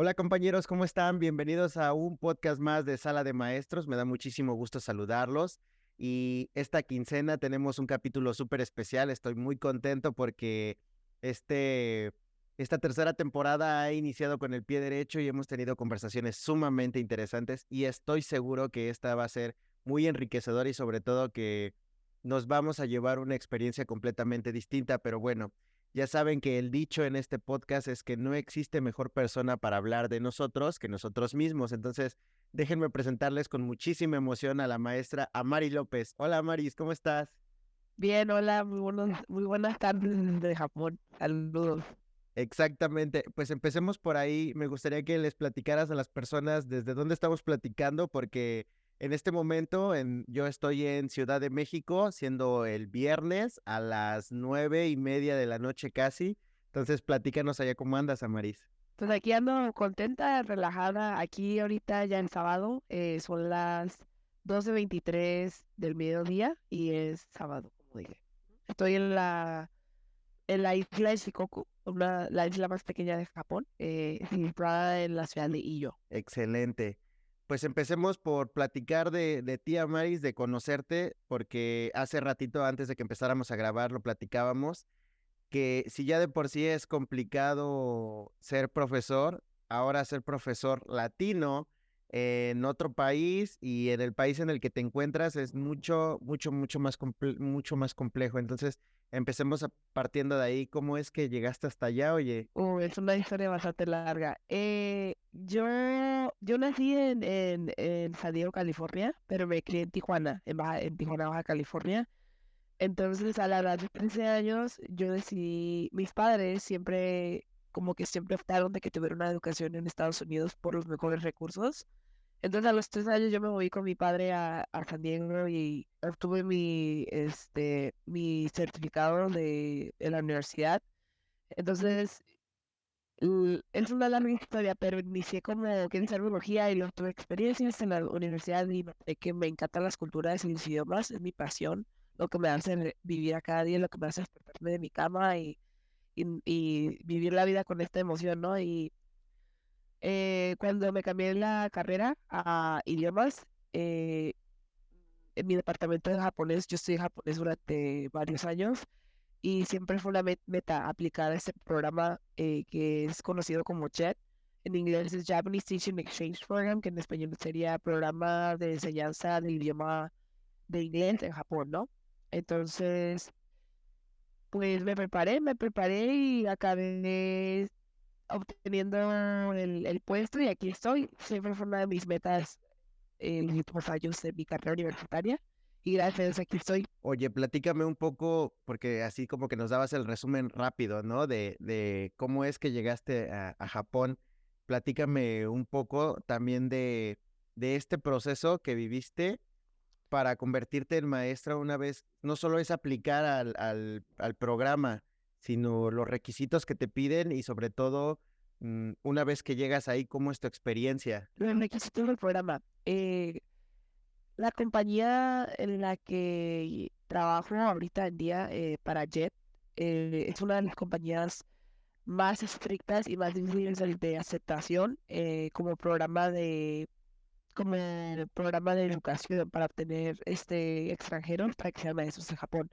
Hola compañeros, ¿cómo están? Bienvenidos a un podcast más de Sala de Maestros. Me da muchísimo gusto saludarlos. Y esta quincena tenemos un capítulo súper especial. Estoy muy contento porque este, esta tercera temporada ha iniciado con el pie derecho y hemos tenido conversaciones sumamente interesantes y estoy seguro que esta va a ser muy enriquecedora y sobre todo que nos vamos a llevar una experiencia completamente distinta. Pero bueno. Ya saben que el dicho en este podcast es que no existe mejor persona para hablar de nosotros que nosotros mismos. Entonces, déjenme presentarles con muchísima emoción a la maestra Amari López. Hola, Amaris, ¿cómo estás? Bien, hola, muy buenas tardes desde Japón. Saludos. Exactamente, pues empecemos por ahí. Me gustaría que les platicaras a las personas desde dónde estamos platicando, porque en este momento yo estoy en Ciudad de México, siendo el viernes a las 9:30 de la noche casi. Entonces, platícanos allá cómo andas, Amaris. Pues aquí ando contenta, relajada. Aquí ahorita ya en sábado, son las 12:23 del mediodía y es sábado, como dije. Estoy en la isla de Shikoku, la isla más pequeña de Japón, situada en la ciudad de Iyo. Excelente. Pues empecemos por platicar de ti, Amaris, de conocerte, porque hace ratito antes de que empezáramos a grabar lo platicábamos, que si ya de por sí es complicado ser profesor, ahora ser profesor latino en otro país y en el país en el que te encuentras es mucho, mucho, mucho más complejo. Entonces, empecemos partiendo de ahí. ¿Cómo es que llegaste hasta allá, oye? Es una historia bastante larga. Yo nací en San Diego, California, pero me crié en Tijuana, en Tijuana, Baja California. Entonces, a la edad de 13 años, yo decidí, mis padres siempre, como que siempre optaron de que tuviera una educación en Estados Unidos por los mejores recursos. Entonces, a los 13 años yo me moví con mi padre a San Diego y obtuve mi certificado de la universidad. Entonces, es una larga historia, pero inicié como que en biología y luego tuve experiencias en la universidad y noté que me encantan las culturas y los idiomas, es mi pasión, lo que me hace vivir a cada día, lo que me hace despertarme de mi cama y vivir la vida con esta emoción, ¿no? Y cuando me cambié la carrera a idiomas, en mi departamento de japonés, yo estudié japonés durante varios años y siempre fue una meta aplicar ese programa que es conocido como JET. En inglés es Japanese Teaching Exchange Program, que en español sería Programa de Enseñanza del Idioma de Inglés en Japón, ¿no? Entonces, pues me preparé y acabé obteniendo el puesto y aquí estoy. Siempre fue una de mis metas en los últimos años de mi carrera universitaria y gracias a Dios aquí estoy. Oye, platícame un poco, porque así como que nos dabas el resumen rápido, ¿no? De cómo es que llegaste a Japón. Platícame un poco también de este proceso que viviste para convertirte en maestra una vez. No solo es aplicar al programa, sino los requisitos que te piden y sobre todo, una vez que llegas ahí, ¿cómo es tu experiencia? Los requisitos del programa. La compañía en la que trabajo ahorita en día para Jet es una de las compañías más estrictas y más difíciles de aceptación como programa de educación para obtener extranjeros para que sean maestros en Japón.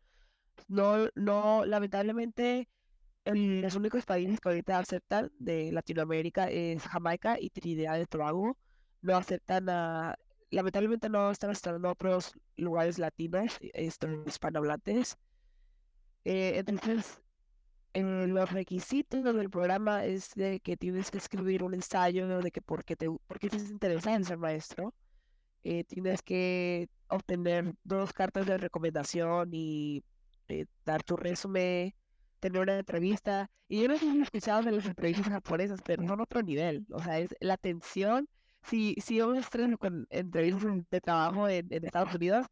No, no, lamentablemente los únicos países que ahorita aceptan de Latinoamérica es Jamaica y Trinidad y Tobago. No aceptan lamentablemente no están aceptando otros lugares latinos, hispanohablantes. Entonces, en los requisitos del programa es de que tienes que escribir un ensayo, ¿no? De que por qué te interesa en ser maestro. Tienes que obtener 2 cartas de recomendación y dar tu resumen, tener una entrevista. Y yo no sé si has escuchado de las entrevistas japonesas, pero son otro nivel. O sea, es la atención. Si yo me estreno con entrevistas de trabajo en Estados Unidos,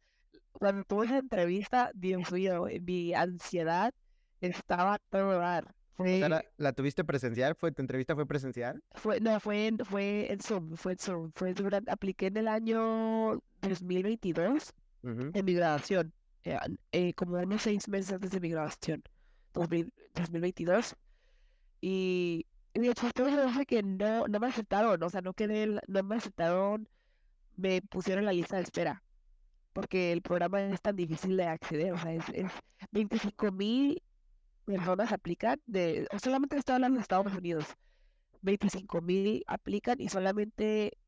cuando tuve esa entrevista, Dios mío, mi ansiedad estaba a todo dar. O sea, ¿la tuviste presencial? ¿Tu entrevista fue presencial? No, fue en Zoom, apliqué en el año 2022 Ujú. en mi graduación, como unos 6 meses antes de mi graduación, 2022, y Y de hecho, esto me hace que no me aceptaron, o sea, no me aceptaron, me pusieron en la lista de espera, porque el programa es tan difícil de acceder, o sea, es 25,000 personas aplican, o solamente estoy hablando de Estados Unidos, 25,000 aplican y solamente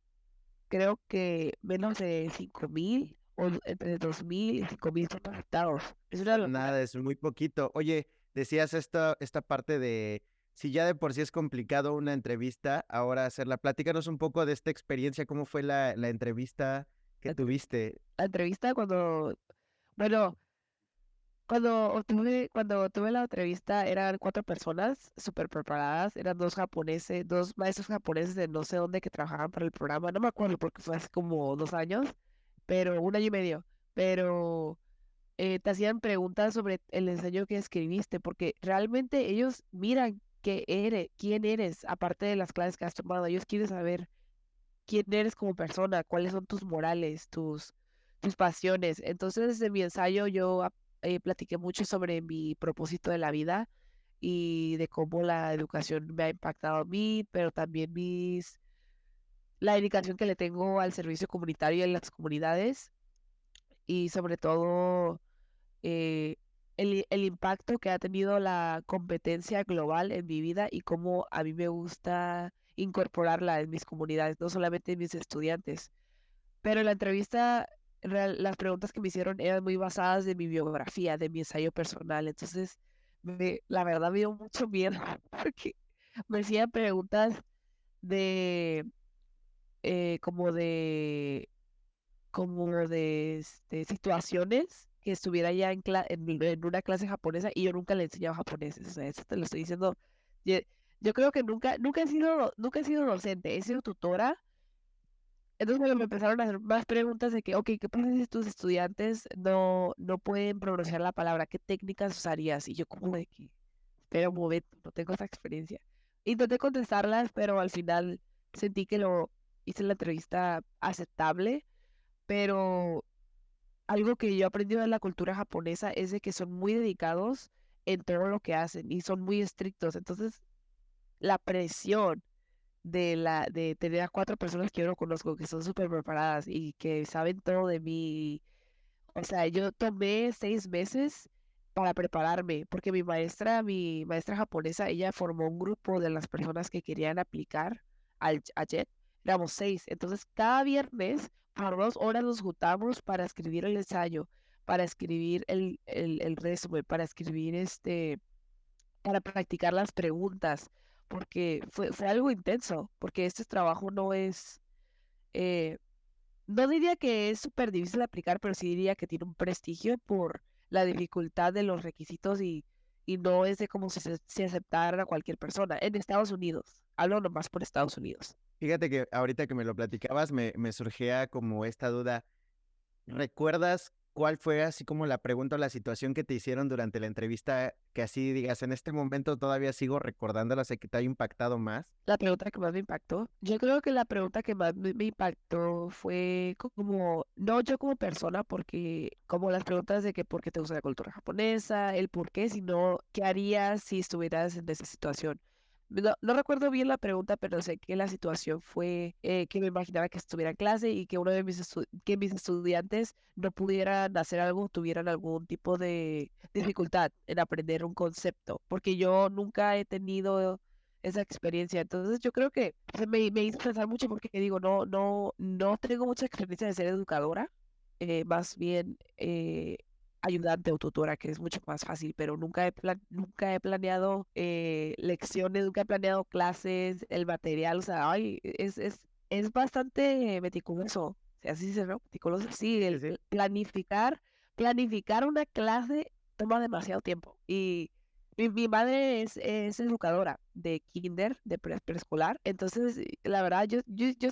creo que menos de 5,000 o entre 2,000 y 5,000 son aceptados. Es una locura. Nada, es muy poquito. Oye, decías esta parte de si ya de por sí es complicado una entrevista, ahora hacerla. Platícanos un poco de esta experiencia, cómo fue la entrevista que La, tuviste. la entrevista bueno, cuando tuve la entrevista eran 4 personas súper preparadas, eran 2 japoneses, 2 maestros japoneses de no sé dónde que trabajaban para el programa, no me acuerdo porque fue hace como 2 años, pero 1 año y medio, pero te hacían preguntas sobre el ensayo que escribiste, porque realmente ellos miran quién eres, aparte de las clases que has tomado, ellos quieren saber quién eres como persona, cuáles son tus morales, tus pasiones. Entonces, en mi ensayo yo platiqué mucho sobre mi propósito de la vida y de cómo la educación me ha impactado a mí, pero también la dedicación que le tengo al servicio comunitario en las comunidades y sobre todo eh, el impacto que ha tenido la competencia global en mi vida y cómo a mí me gusta incorporarla en mis comunidades, no solamente en mis estudiantes. Pero en la entrevista, las preguntas que me hicieron eran muy basadas de mi biografía, de mi ensayo personal. Entonces, la verdad me dio mucho miedo porque me hacían preguntas de, como de situaciones que estuviera ya en una clase japonesa y yo nunca le he enseñado japonés. O sea, eso te lo estoy diciendo. Yo, yo creo que nunca he sido docente, he sido tutora. Entonces me empezaron a hacer más preguntas de que, ok, ¿qué pasa si tus estudiantes no pueden pronunciar la palabra? ¿Qué técnicas usarías? Y yo como de que, espera un momento, no tengo esa experiencia. Intenté contestarlas, pero al final sentí que lo hice la entrevista aceptable, pero algo que yo he aprendido de la cultura japonesa es de que son muy dedicados en todo lo que hacen y son muy estrictos. Entonces, la presión de tener a 4 personas que yo no conozco, que son súper preparadas y que saben todo de mí. O sea, yo tomé 6 meses para prepararme, porque mi maestra japonesa, ella formó un grupo de las personas que querían aplicar a JET. Éramos 6. Entonces, cada viernes, por 2 horas nos juntamos para escribir el ensayo, para escribir el resumen, para escribir para practicar las preguntas, porque fue algo intenso, porque este trabajo eh, no diría que es súper difícil de aplicar, pero sí diría que tiene un prestigio por la dificultad de los requisitos y no es de como si se aceptara a cualquier persona. En Estados Unidos, hablo nomás por Estados Unidos. Fíjate que ahorita que me lo platicabas, me surgía como esta duda. ¿Recuerdas cuál fue así como la pregunta o la situación que te hicieron durante la entrevista que así digas, en este momento todavía sigo recordándola, sé que te ha impactado más? La pregunta que más me impactó, yo creo que la pregunta que más me impactó fue como, no yo como persona, porque como las preguntas de que por qué te gusta la cultura japonesa, el por qué, sino qué harías si estuvieras en esa situación. No recuerdo bien la pregunta, pero sé que la situación fue que me imaginaba que estuviera en clase y que que mis estudiantes no pudieran hacer algo, tuvieran algún tipo de dificultad en aprender un concepto, porque yo nunca he tenido esa experiencia. Entonces yo creo que me hizo pensar mucho porque digo, no tengo mucha experiencia de ser educadora, más bien ayudante o tutora, que es mucho más fácil, pero nunca he planeado lecciones, nunca he planeado clases, el material, o sea, ay, es bastante meticuloso, o sea, así se ve, meticuloso, sí, Sí, sí. planificar una clase toma demasiado tiempo y mi madre es educadora de kinder, de preescolar. Entonces, la verdad, yo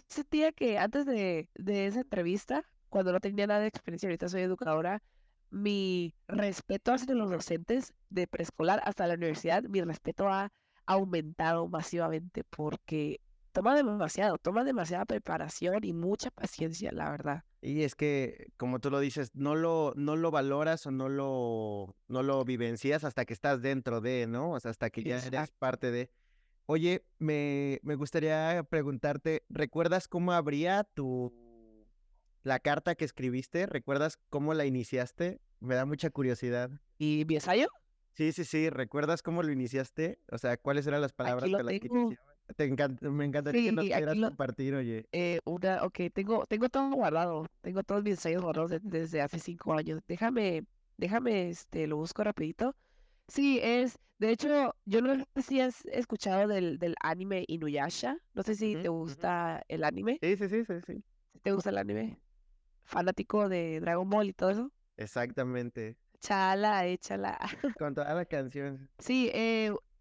sentía que antes de esa entrevista, cuando no tenía nada de experiencia, ahorita soy educadora, mi respeto hacia los docentes de preescolar hasta la universidad, mi respeto ha aumentado masivamente porque toma demasiada preparación y mucha paciencia, la verdad. Y es que, como tú lo dices, no lo valoras o no lo vivencias hasta que estás dentro de, ¿no? O sea, hasta que ya eres Exacto. parte de. Oye, me gustaría preguntarte, ¿recuerdas cómo abría la carta que escribiste? ¿Recuerdas cómo la iniciaste? Me da mucha curiosidad. ¿Y mi ensayo? Sí, sí, sí, ¿recuerdas cómo lo iniciaste? O sea, ¿cuáles eran las Aquí palabras lo con las que tengo. iniciaba? Me encantaría que nos Sí, aquí pudieras lo, compartir, oye. ok, tengo todo guardado. Tengo todos mis ensayos guardados desde hace 5 años. Lo busco rapidito. Sí, de hecho, yo no sé si has escuchado del anime Inuyasha. No sé si Ujú, te ujú. gusta el anime. Sí, sí, sí, sí, sí. ¿Si te gusta el anime? Fanático de Dragon Ball y todo eso. Exactamente. Chala, échala. Con toda la canción. Sí,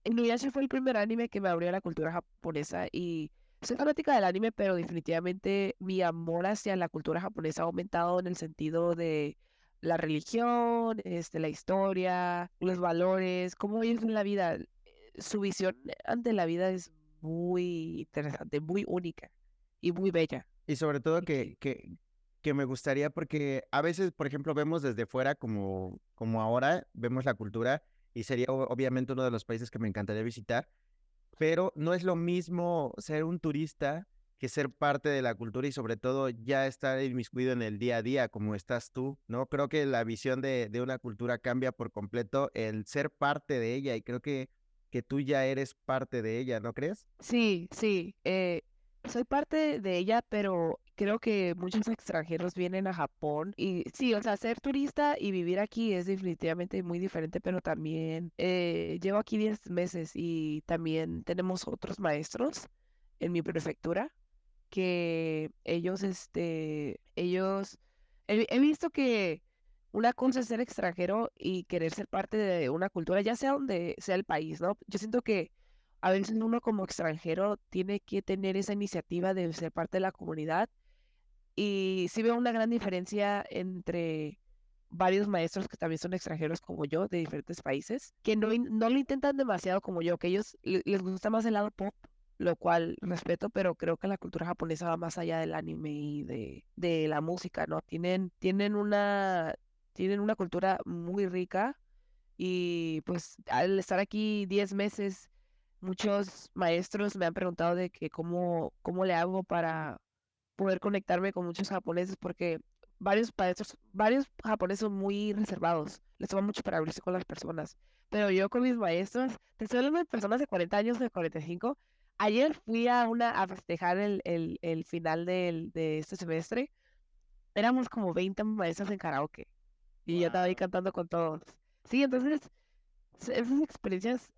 Inuyasha fue el primer anime que me abrió a la cultura japonesa y soy fanática del anime, pero definitivamente mi amor hacia la cultura japonesa ha aumentado en el sentido de la religión, la historia, los valores, cómo ellos ven la vida. Su visión ante la vida es muy interesante, muy única y muy bella. Y sobre todo Y que, que me gustaría, porque a veces, por ejemplo, vemos desde fuera como ahora, vemos la cultura y sería obviamente uno de los países que me encantaría visitar, pero no es lo mismo ser un turista que ser parte de la cultura y sobre todo ya estar inmiscuido en el día a día como estás tú, ¿no? Creo que la visión de una cultura cambia por completo el ser parte de ella y creo que tú ya eres parte de ella, ¿no crees? sí, sí, soy parte de ella, pero creo que muchos extranjeros vienen a Japón y sí, o sea, ser turista y vivir aquí es definitivamente muy diferente, pero también llevo aquí 10 meses y también tenemos otros maestros en mi prefectura que he visto que una cosa es ser extranjero y querer ser parte de una cultura, ya sea donde sea el país, ¿no? Yo siento que a veces uno como extranjero tiene que tener esa iniciativa de ser parte de la comunidad y sí veo una gran diferencia entre varios maestros que también son extranjeros como yo, de diferentes países, que no lo intentan demasiado como yo, que ellos les gusta más el lado pop, lo cual respeto, pero creo que la cultura japonesa va más allá del anime y de la música, ¿no? Tienen una cultura muy rica y pues al estar aquí 10 meses, muchos maestros me han preguntado de que cómo le hago para poder conectarme con muchos japoneses porque varios japoneses son muy reservados, les toma mucho para abrirse con las personas, pero yo con mis maestros, te estoy hablando de personas de 40 años, de 45, ayer fui a festejar el final de este semestre, éramos como 20 maestros en karaoke y yo estaba ahí Wow. cantando con todos. Sí, entonces esas experiencias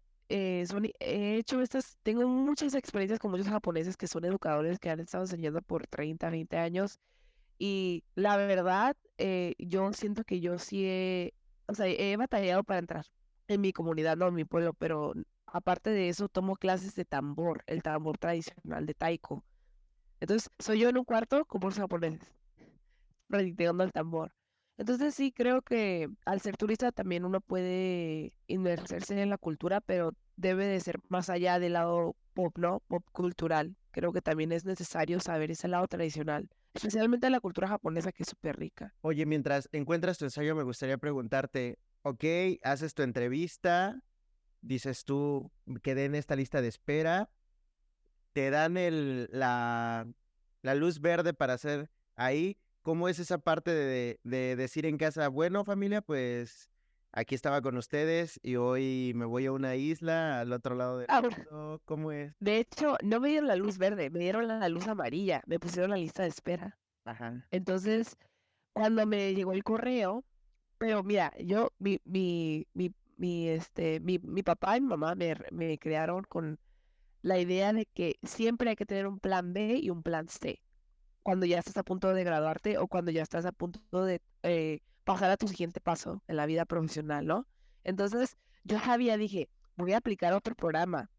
tengo muchas experiencias con muchos japoneses que son educadores que han estado enseñando por 30 20 años y la verdad, yo siento que yo sí o sea, he batallado para entrar en mi comunidad, no en mi pueblo, pero aparte de eso tomo clases de tambor, el tambor tradicional de taiko. Entonces, soy yo en un cuarto con puros japoneses practicando el tambor. Entonces sí creo que al ser turista también uno puede inmersarse en la cultura, pero debe de ser más allá del lado pop, ¿no? Pop cultural. Creo que también es necesario saber ese lado tradicional, especialmente la cultura japonesa que es súper rica. Oye, mientras encuentras tu ensayo, me gustaría preguntarte, ok, haces tu entrevista, dices tú, quedé en esta lista de espera, te dan la luz verde para hacer ahí. ¿Cómo es esa parte de decir en casa, bueno, familia, pues aquí estaba con ustedes y hoy me voy a una isla al otro lado del Ahora, mundo? ¿Cómo es? de hecho, no me dieron la luz verde, me dieron la luz amarilla, me pusieron la lista de espera. Ajá. Entonces, cuando me llegó el correo, pero mira, mi papá y mi mamá me crearon con la idea de que siempre hay que tener un plan B y un plan C cuando ya estás a punto de graduarte o cuando ya estás a punto de pasar a tu siguiente paso en la vida profesional, ¿no? Entonces, yo sabía, dije, voy a aplicar otro programa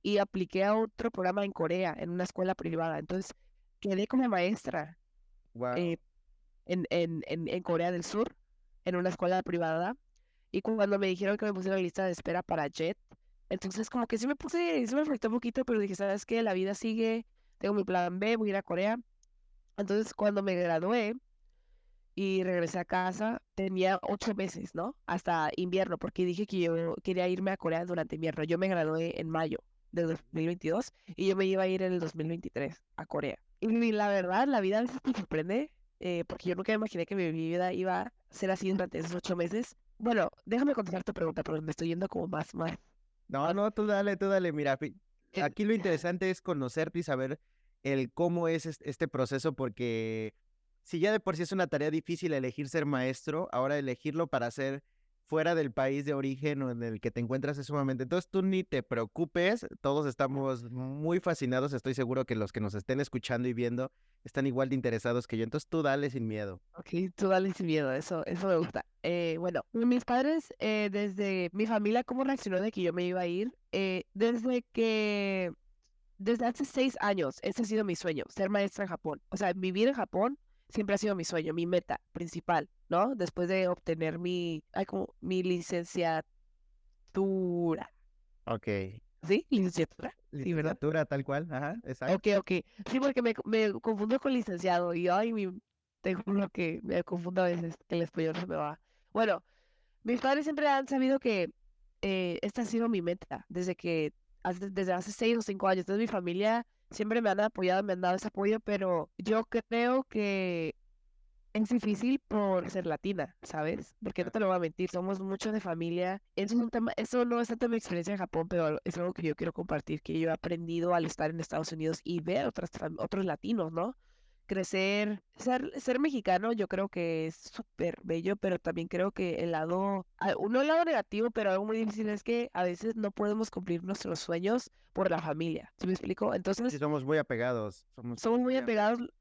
y apliqué a otro programa en Corea, en una escuela privada. Entonces, quedé como maestra Wow. eh, en Corea del Sur, en una escuela privada. Y cuando me dijeron que me puse en la lista de espera para JET, entonces como que sí me afectó un poquito, pero dije, ¿sabes qué? La vida sigue, tengo mi plan B, voy a ir a Corea. Entonces cuando me gradué, y regresé a casa. Tenía 8 meses, ¿no? Hasta invierno, porque dije que yo quería irme a Corea durante invierno. Yo me gradué en mayo de 2022 y yo me iba a ir en el 2023 a Corea. Y la verdad, la vida a veces me sorprende, porque yo nunca imaginé que mi vida iba a ser así durante esos 8 meses. Bueno, déjame contestar tu pregunta, porque me estoy yendo como No, más, no, tú dale, mira, eh, aquí lo interesante es conocerte y saber el cómo es este proceso, porque si ya de por sí es una tarea difícil elegir ser maestro, ahora elegirlo para ser fuera del país de origen o en el que te encuentras es sumamente. Entonces tú ni te preocupes, todos estamos muy fascinados, estoy seguro que los que nos estén escuchando y viendo están igual de interesados que yo, entonces tú dale sin miedo. ok, tú dale sin miedo, eso me gusta. Bueno, mis padres, desde mi familia, ¿cómo reaccionó de que yo me iba a ir? Desde hace 6 años, ese ha sido mi sueño, ser maestra en Japón. O sea, vivir en Japón siempre ha sido mi sueño, mi meta principal, ¿no? Después de obtener mi licenciatura, Ok. ¿sí? Licenciatura, sí, ¿verdad? Licenciatura tal cual, ajá, Ok, exacto. ok. Sí, porque me confundo con licenciado y ay, te juro que me confundo a veces, que el español se me va. Bueno, mis padres siempre han sabido que esta ha sido mi meta desde hace 6 o 5 años. Entonces mi familia siempre me han apoyado, me han dado ese apoyo, pero yo creo que es difícil por ser latina, ¿sabes? Porque no te lo voy a mentir, somos muchos de familia. Eso es un tema, eso no es tanto mi experiencia en Japón, pero es algo que yo quiero compartir, que yo he aprendido al estar en Estados Unidos y ver otros latinos, ¿no? Crecer, ser mexicano, yo creo que es súper bello, pero también creo que no el lado negativo, pero algo muy difícil es que a veces no podemos cumplir nuestros sueños por la familia. ¿Sí me explico? Sí, Entonces, somos muy apegados, somos somos muy muy apegados, apegados.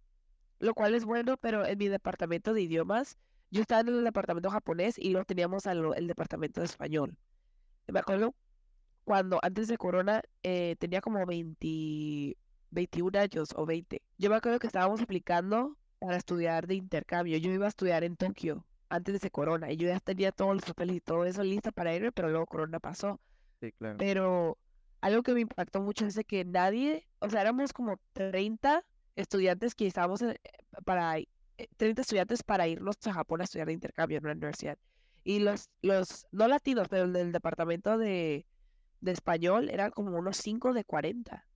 lo cual es bueno, pero en mi departamento de idiomas, yo estaba en el departamento japonés y luego teníamos el departamento de español. Me acuerdo cuando antes de Corona tenía como 21 años o 20. Yo me acuerdo que estábamos aplicando para estudiar de intercambio. Yo iba a estudiar en Tokio antes de Corona y yo ya tenía todos los papeles y todo eso listo para irme, pero luego Corona pasó. Sí, claro. Pero algo que me impactó mucho es de que nadie, o sea, éramos como 30 estudiantes que estábamos 30 estudiantes para irnos a Japón a estudiar de intercambio en una universidad. Y los no latinos, pero el del departamento de español eran como unos 5 de 40.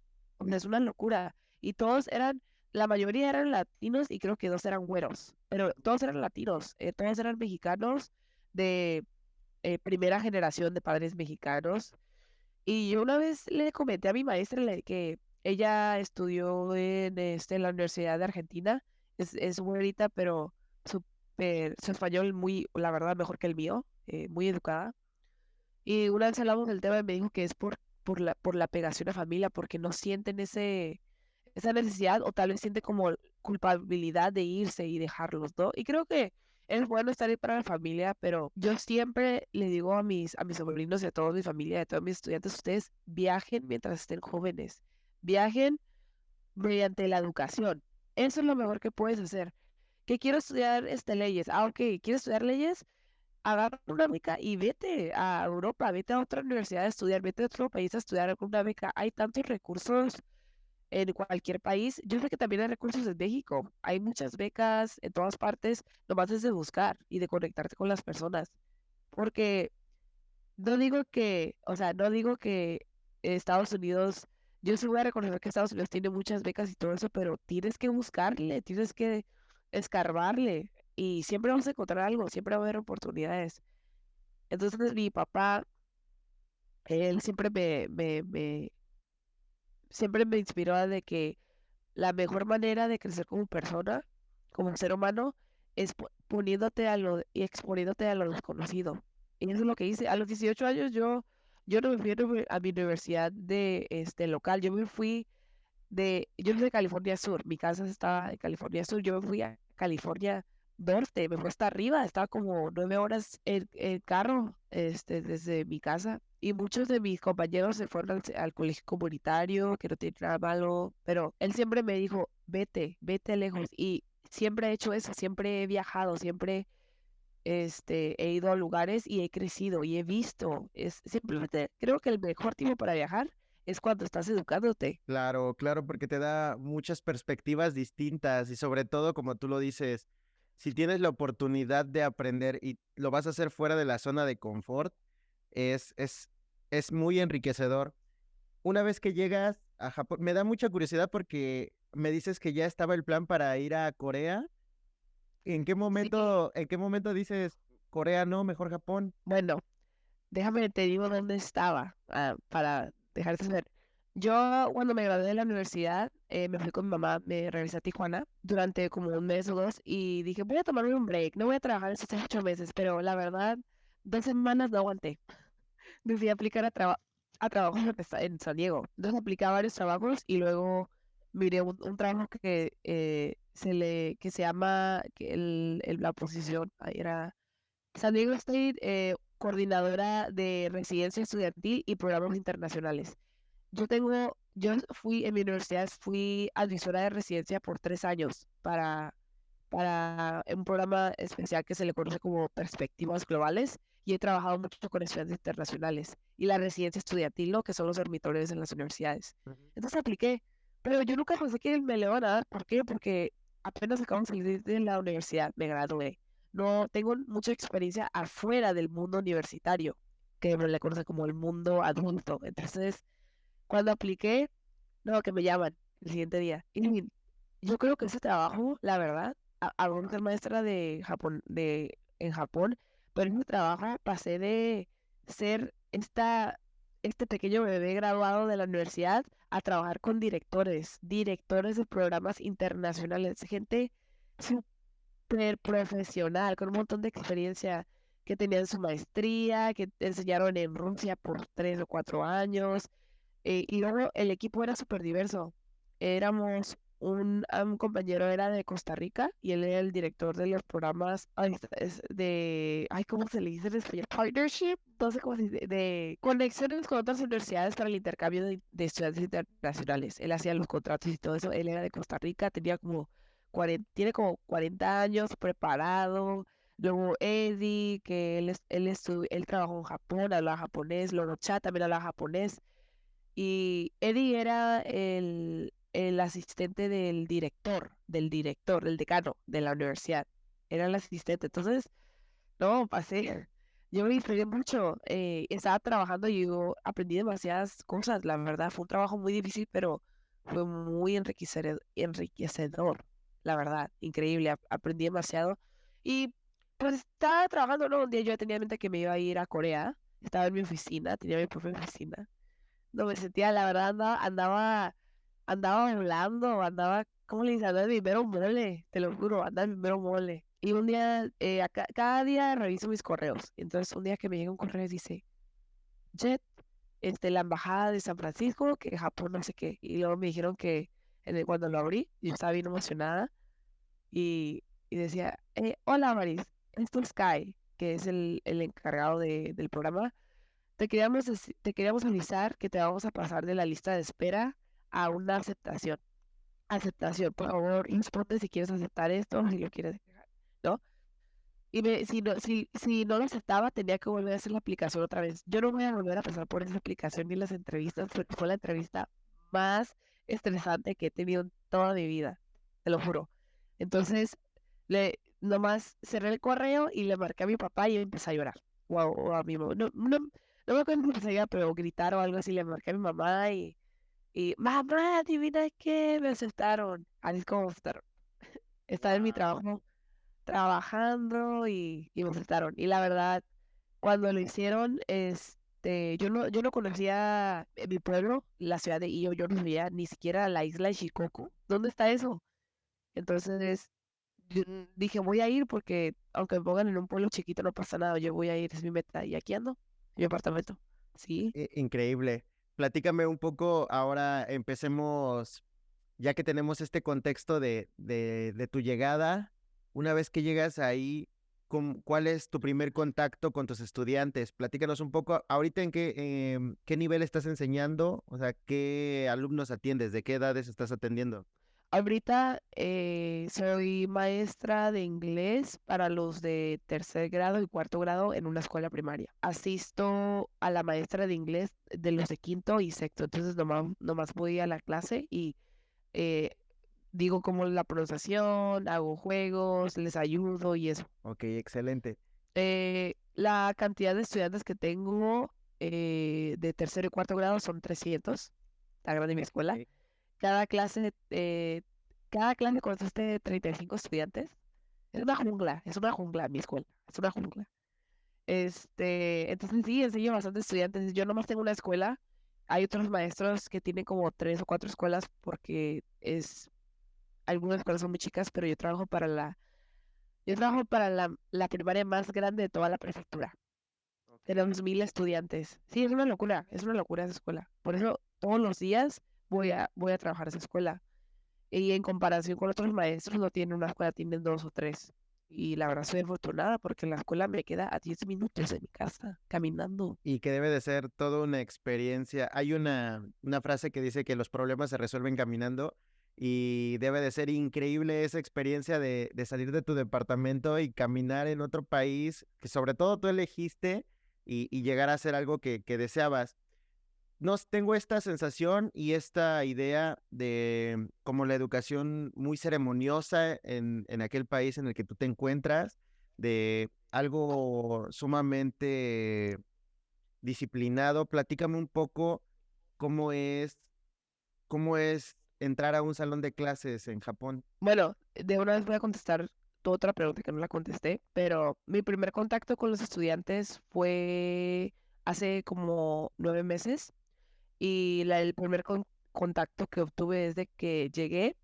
O sea, es una locura. Y la mayoría eran latinos y creo que dos eran güeros, pero todos eran latinos, todos eran mexicanos de primera generación de padres mexicanos. Y yo una vez le comenté a mi maestra que ella estudió en la Universidad de Argentina, es güerita, pero su español la verdad, mejor que el mío, muy educada. Y una vez hablamos del tema y me dijo que es por la pegación a familia, porque no sienten esa necesidad o tal vez sienten como culpabilidad de irse y dejarlos, ¿no? Y creo que es bueno estar ahí para la familia, pero yo siempre le digo a mis sobrinos y a toda mi familia, a todos mis estudiantes, ustedes viajen mientras estén jóvenes, viajen mediante la educación. Eso es lo mejor que puedes hacer. ¿Qué quiero estudiar leyes? Ah, ok, ¿quieres estudiar leyes? Agarra una beca y vete a Europa, vete a otra universidad a estudiar, vete a otro país a estudiar con una beca. Hay tantos recursos en cualquier país. Yo sé que también hay recursos en México. Hay muchas becas en todas partes. Nomás es de buscar y de conectarte con las personas. Porque no digo que Estados Unidos, yo sí voy a reconocer que Estados Unidos tiene muchas becas y todo eso, pero tienes que buscarle, tienes que escarbarle y siempre vamos a encontrar algo, siempre va a haber oportunidades. Entonces mi papá, él siempre me inspiró a de que la mejor manera de crecer como persona, como ser humano, es poniéndote y exponiéndote a lo desconocido. Y eso es lo que hice. A los 18 años yo no me fui a mi universidad local, yo soy de California Sur, mi casa estaba en California Sur, yo me fui a California Norte, me fui hasta arriba, estaba como 9 horas en carro, desde mi casa, y muchos de mis compañeros se fueron al colegio comunitario, que no tiene nada malo, pero él siempre me dijo, vete lejos, y siempre he hecho eso, siempre he viajado, siempre he ido a lugares y he crecido y he visto, simplemente creo que el mejor tiempo para viajar es cuando estás educándote. Claro, claro, porque te da muchas perspectivas distintas y sobre todo, como tú lo dices, si tienes la oportunidad de aprender y lo vas a hacer fuera de la zona de confort, es, es, es muy enriquecedor. Una vez que llegas a Japón, me da mucha curiosidad porque me dices que ya estaba el plan para ir a Corea. Sí, En qué momento dices Corea no, mejor Japón? bueno, déjame te digo dónde estaba, para dejarte saber. Yo cuando me gradué de la universidad, me fui con mi mamá, me regresé a Tijuana durante como un mes o dos y dije, voy a tomarme un break, no voy a trabajar estos 8 meses, pero la verdad, 2 semanas no aguanté. Decidí aplicar a trabajos en San Diego. Entonces apliqué a varios trabajos y luego miré un trabajo que se llama, la posición era San Diego State, coordinadora de residencia estudiantil y programas internacionales. En mi universidad fui advisora de residencia por 3 años para un programa especial que se le conoce como Perspectivas Globales y he trabajado mucho con estudiantes internacionales y la residencia estudiantil, ¿no? Que son los dormitorios en las universidades. Ujú. Entonces apliqué, pero yo nunca pensé que me le iban a dar. ¿Por qué? Porque apenas acabo de salir de la universidad, me gradué. No tengo mucha experiencia afuera del mundo universitario, que me le conoce como el mundo adulto. Entonces, cuando apliqué, no, que me llaman el siguiente día. Y yo creo que ese trabajo, la verdad, hago ser maestra de Japón, en Japón, pero en mi trabajo pasé de ser este pequeño bebé graduado de la universidad a trabajar con directores de programas internacionales, gente súper profesional, con un montón de experiencia, que tenían su maestría, que enseñaron en Rusia por 3 o 4 años, y luego el equipo era súper diverso. Éramos un compañero era de Costa Rica y él era el director de los programas ¿cómo se le dice en español? Partnership, no sé cómo se dice, de conexiones con otras universidades para el intercambio de estudiantes internacionales. Él hacía los contratos y todo eso. Él era de Costa Rica, tiene como 40 años preparado. Luego Eddie, que él trabajó en Japón, hablaba japonés. Luego Cha también hablaba japonés. Y Eddie era el asistente del decano de la universidad. Era el asistente. Entonces, no, yo me inspiré mucho. Estaba trabajando y yo aprendí demasiadas cosas. La verdad, fue un trabajo muy difícil, pero fue muy enriquecedor. La verdad, increíble. Aprendí demasiado. Y pues estaba trabajando, ¿no? Un día yo ya tenía en mente que me iba a ir a Corea. Estaba en mi oficina, tenía mi propia oficina. No me sentía, la verdad, andaba volando, ¿cómo le dicen? Andaba en mi mero mole, te lo juro, andaba en mi mero mole. Y un día, cada día reviso mis correos. Entonces, un día que me llega un correo y dice, Jet, la embajada de San Francisco, que Japón no sé qué. Y luego me dijeron que cuando lo abrí, yo estaba bien emocionada y decía, hola Maris, esto es Sky, que es el encargado del programa. Te queríamos avisar que te vamos a pasar de la lista de espera a una aceptación. Aceptación, por favor, responde si quieres aceptar esto o si lo quieres dejar, ¿no? Si no lo aceptaba, tenía que volver a hacer la aplicación otra vez. Yo no voy a volver a pasar por esa aplicación ni las entrevistas, porque fue la entrevista más estresante que he tenido en toda mi vida, te lo juro. Entonces, nomás cerré el correo y le marqué a mi papá y empecé a llorar. O a mi mamá. No me acuerdo cómo se llama, pero gritar o algo así. Le marqué a mi mamá y mamá, adivina qué, me aceptaron. Así es como me aceptaron. Estaba en mi Wow. trabajo trabajando y me aceptaron. Y la verdad, cuando lo hicieron, yo no conocía mi pueblo, la ciudad de Iyo, yo no sabía ni siquiera la isla de Shikoku. ¿Dónde está eso? Entonces, dije, voy a ir porque aunque me pongan en un pueblo chiquito no pasa nada, yo voy a ir, es mi meta. Y aquí ando, en mi apartamento. Sí. Increíble. Platícame un poco, ahora empecemos, ya que tenemos este contexto de tu llegada, una vez que llegas ahí, ¿cuál es tu primer contacto con tus estudiantes? Platícanos un poco, ahorita en qué nivel estás enseñando, o sea, qué alumnos atiendes, de qué edades estás atendiendo. Ahorita soy maestra de inglés para los de tercer grado y cuarto grado en una escuela primaria. Asisto a la maestra de inglés de los de quinto y sexto, entonces nomás voy a la clase y eh, digo como la pronunciación, hago juegos, les ayudo y eso. Ok, excelente. La cantidad de estudiantes que tengo de tercero y cuarto grado son 300, la grande mi escuela. Ok. Cada clase, cada clase consiste de 35 estudiantes. Es una jungla mi escuela, es una jungla. Entonces sí, enseño bastantes estudiantes. Yo nomás tengo una escuela. Hay otros maestros que tienen como 3 o 4 escuelas porque algunas escuelas son muy chicas, pero yo trabajo para la primaria más grande de toda la prefectura. Ok. Tenemos 1000 estudiantes. Sí, es una locura esa escuela. Por eso todos los días voy a trabajar a esa escuela. Y en comparación con otros maestros, no tienen una escuela, tienen 2 o 3. Y la verdad soy afortunada porque la escuela me queda a 10 minutos de mi casa, caminando. Y que debe de ser toda una experiencia. Hay una frase que dice que los problemas se resuelven caminando y debe de ser increíble esa experiencia de salir de tu departamento y caminar en otro país que sobre todo tú elegiste y llegar a hacer algo que deseabas. No, tengo esta sensación y esta idea de como la educación muy ceremoniosa en aquel país en el que tú te encuentras, de algo sumamente disciplinado. Platícame un poco cómo es, cómo es entrar a un salón de clases en Japón. Bueno, de una vez voy a contestar tu otra pregunta que no la contesté, pero mi primer contacto con los estudiantes fue hace como 9 meses y el primer contacto que obtuve es de que llegué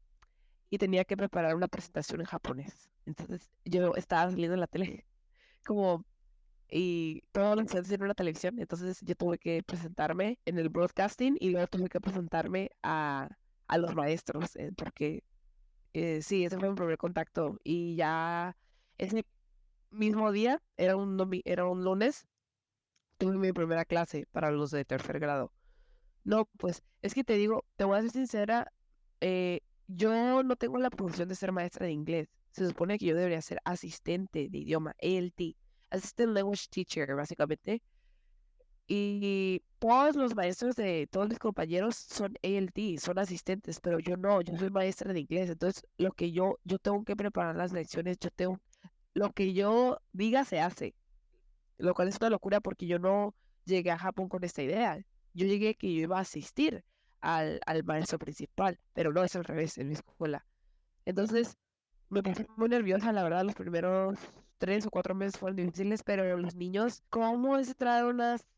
y tenía que preparar una presentación en japonés. Entonces yo estaba saliendo en la tele como y todos los estudiantes en una televisión, entonces yo tuve que presentarme en el broadcasting y luego tuve que presentarme a los maestros porque sí, ese fue mi primer contacto y ya ese mismo día, era un lunes, tuve mi primera clase para los de tercer grado. No, pues es que te digo, te voy a ser sincera, eh, yo no tengo la profesión de ser maestra de inglés. Se supone que yo debería ser asistente de idioma, ALT, Assistant Language Teacher, básicamente. Y todos los maestros de todos mis compañeros son ALT, son asistentes, pero yo no, yo soy maestra de inglés. Entonces, yo tengo que preparar las lecciones, lo que yo diga se hace, lo cual es una locura porque yo no llegué a Japón con esta idea. Yo llegué que yo iba a asistir al maestro principal, pero no es al revés en mi escuela. Entonces, me puse muy nerviosa, la verdad, los primeros 3 o 4 meses fueron difíciles, pero los niños, ¿cómo es entrar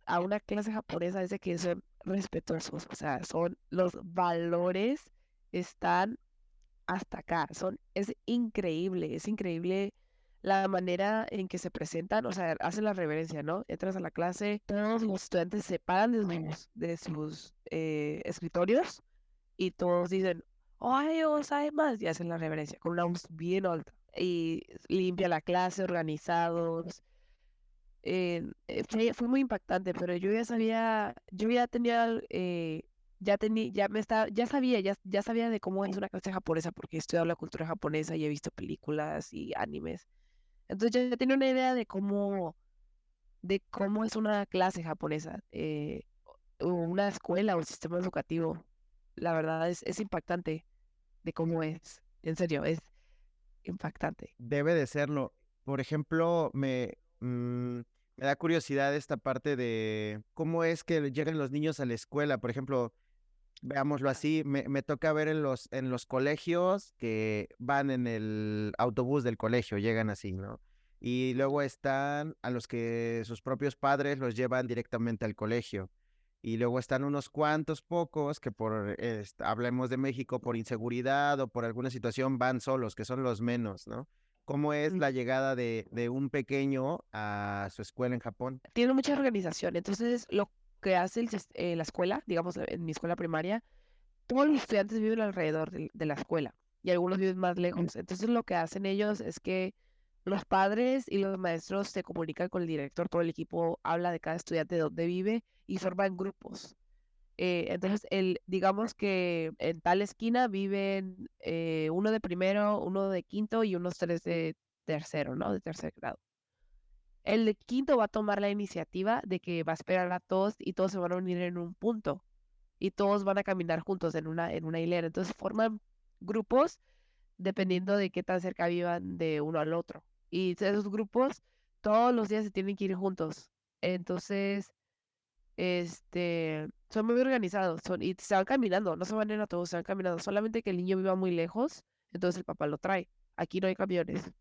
a una clase japonesa? Es de que son respetuosos, o sea, los valores están hasta acá, es increíble la manera en que se presentan, o sea, hacen la reverencia, ¿no? Entras a la clase, todos los estudiantes se paran de sus escritorios y todos dicen, Ohio más y hacen la reverencia con una voz bien alta. Y limpia la clase, organizados. Fue muy impactante, pero yo ya sabía, yo ya tenía, ya me estaba, ya sabía de cómo es una clase japonesa porque he estudiado la cultura japonesa y he visto películas y animes. Entonces ya tenía una idea de cómo es una clase japonesa, o una escuela o un sistema educativo. La verdad es impactante de cómo es. En serio, es impactante. Debe de serlo. Por ejemplo, me da curiosidad esta parte de cómo es que llegan los niños a la escuela. Por ejemplo, veámoslo así, me toca ver en los colegios que van en el autobús del colegio, llegan así, ¿no? Y luego están a los que sus propios padres los llevan directamente al colegio. Y luego están unos cuantos pocos que hablemos de México, por inseguridad o por alguna situación van solos, que son los menos, ¿no? ¿Cómo es Mm. la llegada de un pequeño a su escuela en Japón? Tiene mucha organización. Entonces, lo que hace la escuela, digamos, en mi escuela primaria, todos los estudiantes viven alrededor de la escuela y algunos viven más lejos. Entonces, lo que hacen ellos es que los padres y los maestros se comunican con el director, todo el equipo habla de cada estudiante de dónde vive y forman grupos. Entonces, digamos que en tal esquina viven uno de primero, uno de quinto y unos 3 de tercero, ¿no? De tercer grado. El de quinto va a tomar la iniciativa de que va a esperar a todos y todos se van a unir en un punto y todos van a caminar juntos en una hilera. Entonces forman grupos dependiendo de qué tan cerca vivan de uno al otro. Y esos grupos todos los días se tienen que ir juntos. Entonces, son muy organizados, y se van caminando, no se van en autobús, se van caminando, solamente que el niño viva muy lejos, entonces el papá lo trae. Aquí no hay camiones,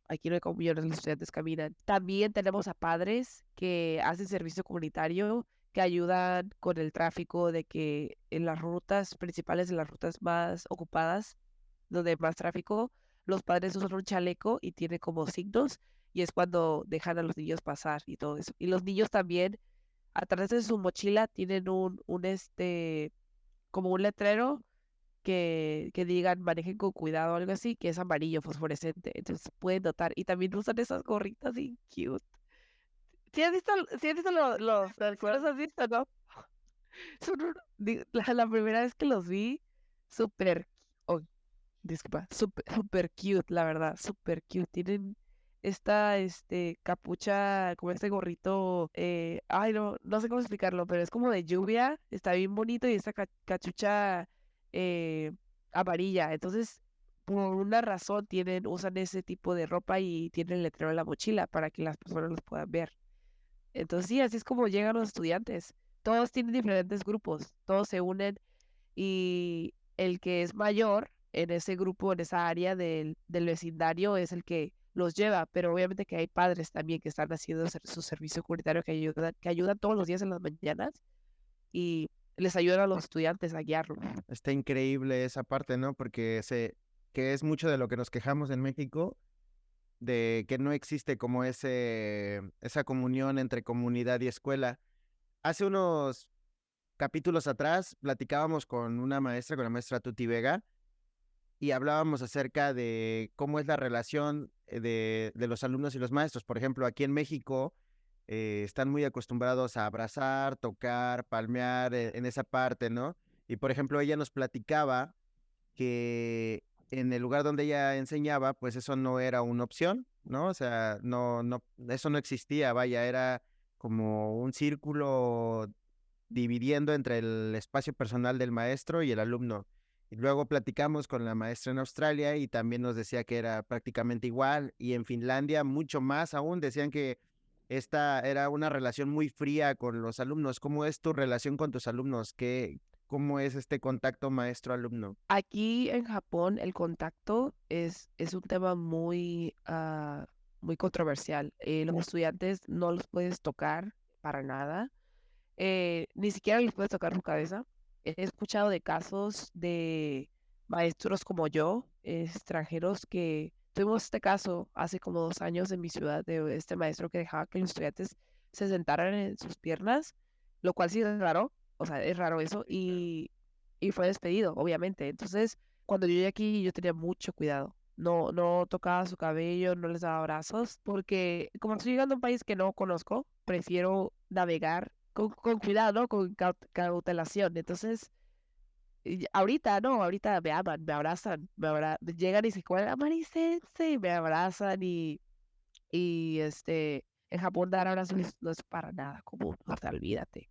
aquí no hay camiones, los estudiantes caminan. También tenemos a padres que hacen servicio comunitario, que ayudan con el tráfico, de que en las rutas principales, en las rutas más ocupadas, donde hay más tráfico, los padres usan un chaleco y tiene como signos, y es cuando dejan a los niños pasar y todo eso. Y los niños también atrás de su mochila tienen como un letrero que digan manejen con cuidado o algo así, que es amarillo fosforescente. Entonces pueden notar. Y también usan esas gorritas bien cute. ¿Sí has visto los cuernos? ¿Has visto, no? La primera vez que los vi, súper, oh, disculpa, súper cute, la verdad, súper cute. Tienen esta, capucha, como este gorrito, ay, no sé cómo explicarlo, pero es como de lluvia, está bien bonito y esta cachucha eh, amarilla. Entonces, por una razón usan ese tipo de ropa y tienen el letrero en la mochila para que las personas los puedan ver. Entonces, sí, así es como llegan los estudiantes. Todos tienen diferentes grupos, todos se unen y el que es mayor en ese grupo, en esa área del vecindario, es el que los lleva, pero obviamente que hay padres también que están haciendo su servicio comunitario que ayudan todos los días en las mañanas y les ayudan a los estudiantes a guiarlos. Está increíble esa parte, ¿no? Porque que es mucho de lo que nos quejamos en México, de que no existe como esa comunión entre comunidad y escuela. Hace unos capítulos atrás platicábamos con la maestra Tuti Vega, y hablábamos acerca de cómo es la relación de los alumnos y los maestros. Por ejemplo, aquí en México están muy acostumbrados a abrazar, tocar, palmear en esa parte, ¿no? Y por ejemplo, ella nos platicaba que en el lugar donde ella enseñaba, pues eso no era una opción, ¿no? O sea, eso no existía, vaya, era como un círculo dividiendo entre el espacio personal del maestro y el alumno. Y luego platicamos con la maestra en Australia y también nos decía que era prácticamente igual. Y en Finlandia mucho más aún, decían que esta era una relación muy fría con los alumnos. ¿Cómo es tu relación con tus alumnos? ¿Cómo es este contacto maestro-alumno? Aquí en Japón el contacto es un tema muy controversial. Los estudiantes no los puedes tocar para nada. Ni siquiera les puedes tocar su cabeza. He escuchado de casos de maestros como yo, extranjeros, que tuvimos este caso hace como 2 años en mi ciudad de este maestro que dejaba que los estudiantes se sentaran en sus piernas, lo cual sí es raro, o sea, es raro eso, y fue despedido, obviamente. Entonces, cuando yo llegué aquí, yo tenía mucho cuidado. No tocaba su cabello, no les daba abrazos, porque como estoy llegando a un país que no conozco, prefiero navegar con cuidado, ¿no? Con cautelación. Entonces, ahorita, no, ahorita me aman, me abrazan, llegan y se cuelgan, Maricense, y me abrazan en Japón dar abrazos no es para nada común, o sea, olvídate.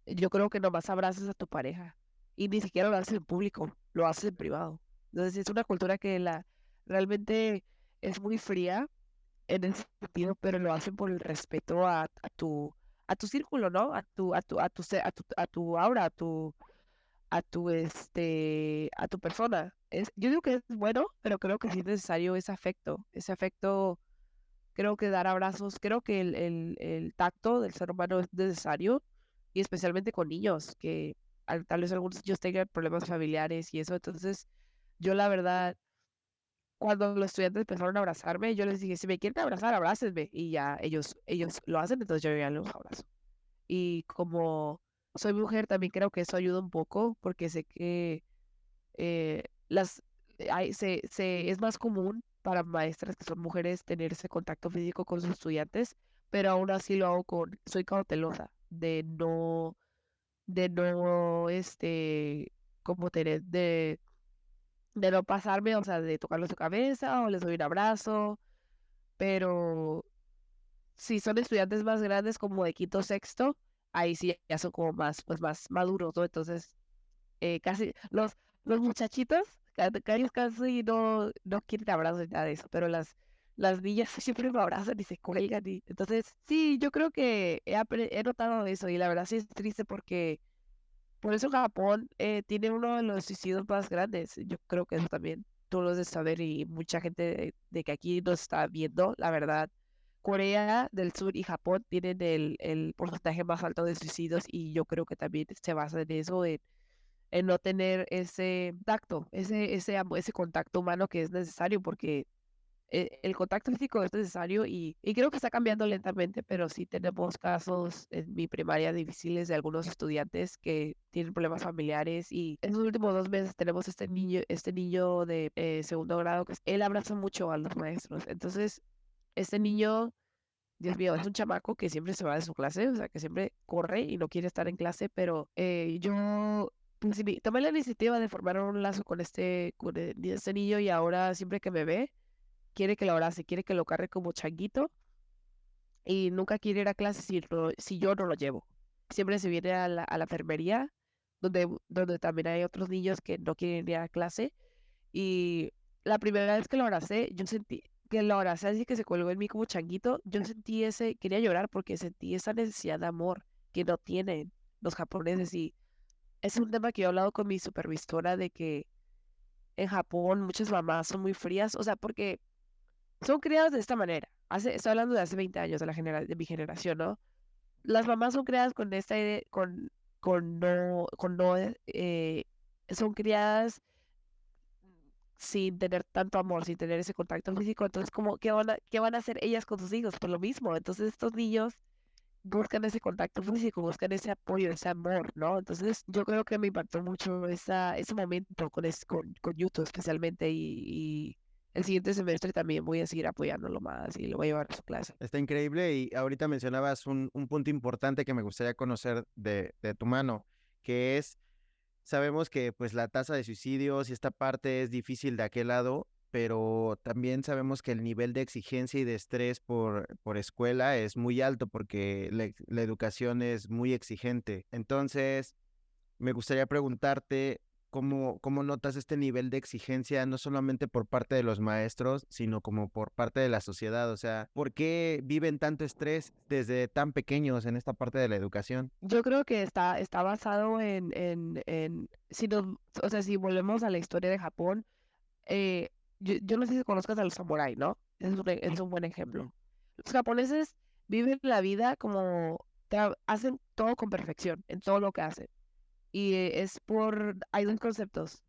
Yo creo que nomás abrazas a tu pareja y ni siquiera lo haces en público, lo haces en privado. Entonces, es una cultura que realmente es muy fría en ese sentido, pero lo hacen por el respeto a tu círculo, ¿no? A tu aura, a tu persona. Yo digo que es bueno, pero creo que sí es necesario ese afecto. Ese afecto, creo que dar abrazos, creo que el tacto del ser humano es necesario, y especialmente con niños, que tal vez algunos niños tengan problemas familiares y eso. Entonces, yo la verdad cuando los estudiantes empezaron a abrazarme, yo les dije, si me quieren abrazar, abrácenme. Y ya ellos lo hacen, entonces yo ya los abrazo. Y como soy mujer, también creo que eso ayuda un poco, porque sé que eh, las, es más común para maestras que son mujeres tener ese contacto físico con sus estudiantes, pero aún así soy cautelosa de no, como de no pasarme, o sea, de tocarle su cabeza o les doy un abrazo, pero si son estudiantes más grandes como de quinto sexto, ahí sí ya son como más, pues más maduros, ¿no? Entonces, casi los muchachitos, casi no quieren abrazos ni nada de eso, pero las niñas siempre me abrazan y se cuelgan. Entonces, sí, yo creo que he notado eso y la verdad sí es triste porque por eso Japón tiene uno de los suicidios más grandes. Yo creo que eso también tú lo debes saber y mucha gente de que aquí nos está viendo, la verdad. Corea del Sur y Japón tienen el porcentaje más alto de suicidios y yo creo que también se basa en eso, en no tener ese tacto, ese contacto humano que es necesario porque el contacto físico es necesario y creo que está cambiando lentamente, pero sí tenemos casos en mi primaria difíciles de algunos estudiantes que tienen problemas familiares y en los últimos 2 meses tenemos este niño de segundo grado que él abraza mucho a los maestros. Entonces, este niño, Dios mío, es un chamaco que siempre se va de su clase, o sea, que siempre corre y no quiere estar en clase, pero yo pues, tomé la iniciativa de formar un lazo con este niño y ahora siempre que me ve, quiere que lo abrace, quiere que lo cargue como changuito y nunca quiere ir a clase si yo no lo llevo. Siempre se viene a la enfermería, donde también hay otros niños que no quieren ir a clase. Y la primera vez que lo abracé, yo sentí que lo abracé así que se colgó en mí como changuito. Yo sentí quería llorar porque sentí esa necesidad de amor que no tienen los japoneses. Y es un tema que yo he hablado con mi supervisora de que en Japón muchas mamás son muy frías, o sea, porque son criadas de esta manera. Estoy hablando de hace 20 años de mi generación, ¿no? Las mamás son criadas con esta idea, con no, son criadas sin tener tanto amor, sin tener ese contacto físico. Entonces, como, ¿qué van a hacer ellas con sus hijos? Por lo mismo. Entonces, estos niños buscan ese contacto físico, buscan ese apoyo, ese amor, ¿no? Entonces, yo creo que me impactó mucho ese momento con Yuto especialmente y el siguiente semestre también voy a seguir apoyándolo más y lo voy a llevar a su clase. Está increíble y ahorita mencionabas un punto importante que me gustaría conocer de tu mano, que es, sabemos que pues la tasa de suicidios y esta parte es difícil de aquel lado, pero también sabemos que el nivel de exigencia y de estrés por escuela es muy alto porque la educación es muy exigente. Entonces, me gustaría preguntarte cómo notas este nivel de exigencia, no solamente por parte de los maestros, sino como por parte de la sociedad. O sea, ¿por qué viven tanto estrés desde tan pequeños en esta parte de la educación? Yo creo que está basado o sea, si volvemos a la historia de Japón, eh, yo no sé si conozcas a los samuráis, ¿no? Es un buen ejemplo. Los japoneses viven la vida como, hacen todo con perfección, en todo lo que hacen. Y hay dos conceptos.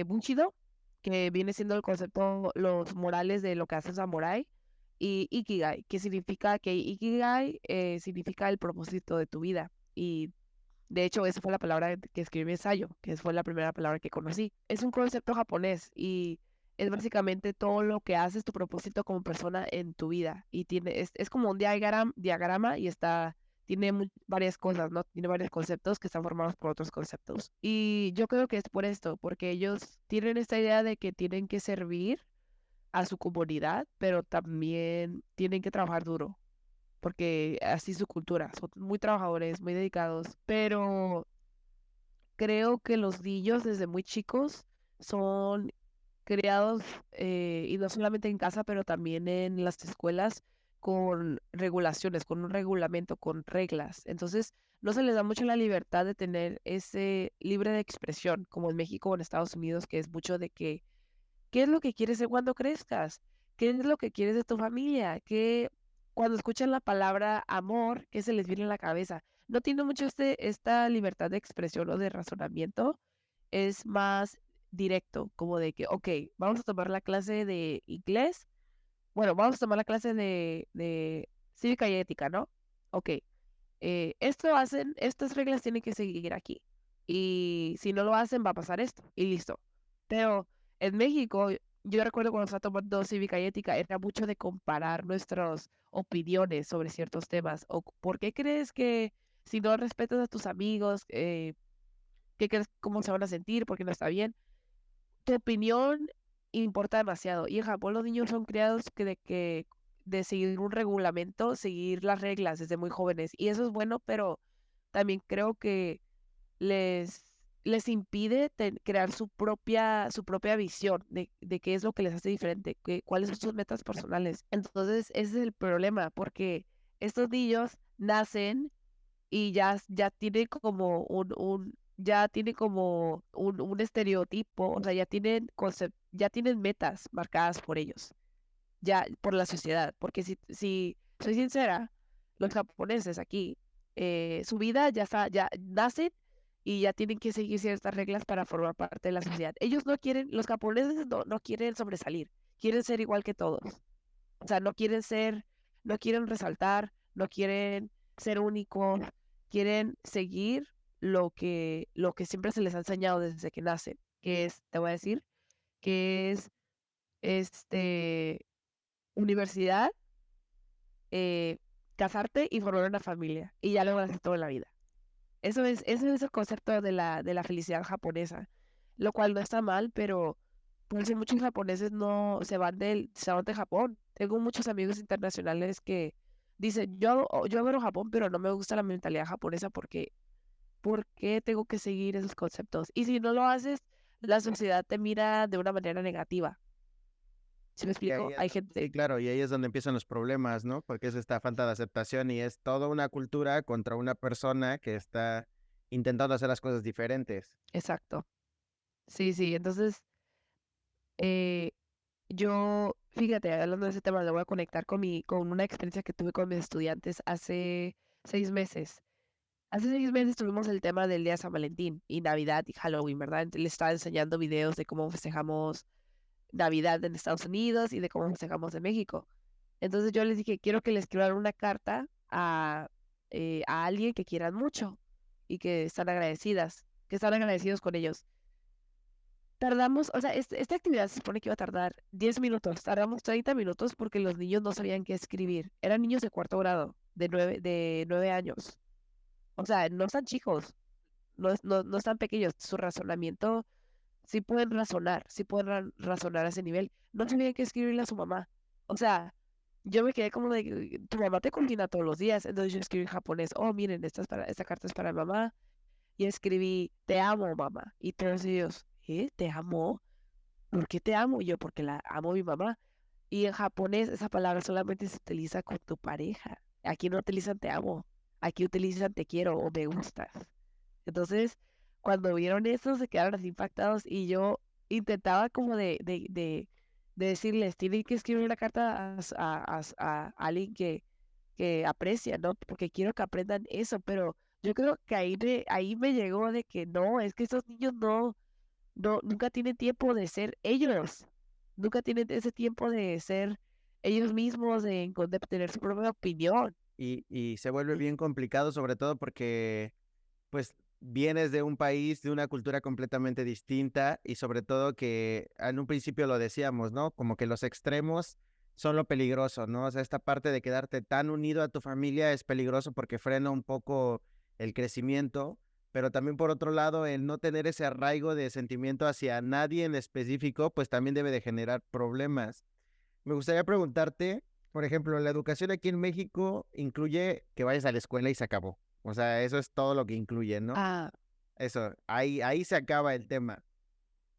Bushido, que viene siendo el concepto, los morales de lo que hace un samurái, y Ikigai, que Ikigai significa el propósito de tu vida. Y de hecho, esa fue la palabra que escribí en ensayo, que fue la primera palabra que conocí. Es un concepto japonés y es básicamente todo lo que haces, tu propósito como persona en tu vida. Y es como un diagrama y tiene varias cosas, ¿no? Tiene varios conceptos que están formados por otros conceptos. Y yo creo que es por esto, porque ellos tienen esta idea de que tienen que servir a su comunidad, pero también tienen que trabajar duro porque así es su cultura, son muy trabajadores, muy dedicados, pero creo que los niños desde muy chicos son criados, y no solamente en casa, pero también en las escuelas con regulaciones, con un regulamento, con reglas. Entonces, no se les da mucho la libertad de tener ese libre de expresión, como en México o en Estados Unidos, que es mucho de que, ¿qué es lo que quieres ser cuando crezcas? ¿Qué es lo que quieres de tu familia? Cuando escuchan la palabra amor, ¿qué se les viene a la cabeza? No tiene mucho esta libertad de expresión o de razonamiento. Es más directo, como de que, ok, vamos a tomar la clase de inglés. Bueno, vamos a tomar la clase de cívica y ética, ¿no? Ok, estas reglas tienen que seguir aquí. Y si no lo hacen, va a pasar esto. Y listo. Pero en México, yo recuerdo cuando estaba tomando cívica y ética, era mucho de comparar nuestras opiniones sobre ciertos temas. O por qué crees que si no respetas a tus amigos, ¿qué crees cómo se van a sentir? Porque no está bien. Tu opinión importa demasiado. Y en Japón los niños son criados de seguir un reglamento, seguir las reglas desde muy jóvenes. Y eso es bueno, pero también creo que les les impide crear su propia visión de qué es lo que les hace diferente, cuáles son sus metas personales. Entonces, ese es el problema, porque estos niños nacen y ya tienen como ya tienen como un estereotipo, o sea, ya tienen metas marcadas por ellos, ya por la sociedad, porque si soy sincera, los japoneses aquí, su vida ya nacen y ya tienen que seguir ciertas reglas para formar parte de la sociedad. Ellos no quieren, los japoneses no quieren sobresalir, quieren ser igual que todos. O sea, no quieren resaltar, no quieren ser únicos, quieren seguir lo que siempre se les ha enseñado desde que nacen, que es, te voy a decir, que es este universidad, eh, casarte y formar una familia. Y ya lo van a hacer todo en la vida. Ese es el concepto de la felicidad japonesa, lo cual no está mal, pero por eso muchos japoneses no se van de Japón. Tengo muchos amigos internacionales que dicen, yo adoro Japón, pero no me gusta la mentalidad japonesa porque ¿por qué tengo que seguir esos conceptos? Y si no lo haces, la sociedad te mira de una manera negativa. ¿Sí me Y ahí explico? Hay gente, sí, claro, y ahí es donde empiezan los problemas, ¿no? Porque es esta falta de aceptación y es toda una cultura contra una persona que está intentando hacer las cosas diferentes. exacto. Sí, sí. Entonces, eh, fíjate, hablando de ese tema, lo voy a conectar con una experiencia que tuve con mis estudiantes hace 6 meses. Hace 6 meses tuvimos el tema del día de San Valentín y Navidad y Halloween, ¿verdad? Entonces, les estaba enseñando videos de cómo festejamos Navidad en Estados Unidos y de cómo festejamos en México. Entonces yo les dije, quiero que le escriban una carta a alguien que quieran mucho y que están agradecidos con ellos. Tardamos, o sea, esta actividad se supone que iba a tardar 10 minutos. Tardamos 30 minutos porque los niños no sabían qué escribir. Eran niños de cuarto grado, de 9 años. O sea, no están chicos, no están pequeños. Su razonamiento, sí pueden razonar a ese nivel. No sabían qué escribirle a su mamá. O sea, yo me quedé como de, tu mamá te combina todos los días. Entonces yo escribí en japonés, oh, miren, esta carta es para mamá. Y escribí, te amo, mamá. Y todos ellos, ¿eh? ¿Te amo? ¿Por qué te amo? Y yo, porque la amo a mi mamá. Y en japonés esa palabra solamente se utiliza con tu pareja. Aquí no utilizan te amo. Aquí utilizan te quiero o me gustas. Entonces, cuando vieron eso, se quedaron así impactados y yo intentaba como de decirles, tienen que escribir una carta a alguien que aprecia, ¿no? Porque quiero que aprendan eso, pero yo creo que ahí me llegó de que no, es que esos niños nunca tienen tiempo de ser ellos, nunca tienen ese tiempo de ser ellos mismos, de tener su propia opinión. Y se vuelve bien complicado, sobre todo porque, pues, vienes de un país, de una cultura completamente distinta y sobre todo que en un principio lo decíamos, ¿no? Como que los extremos son lo peligroso, ¿no? O sea, esta parte de quedarte tan unido a tu familia es peligroso porque frena un poco el crecimiento, pero también por otro lado, el no tener ese arraigo de sentimiento hacia nadie en específico, pues también debe de generar problemas. Me gustaría preguntarte, por ejemplo, la educación aquí en México incluye que vayas a la escuela y se acabó. O sea, eso es todo lo que incluye, ¿no? Ah, Eso, ahí se acaba el tema.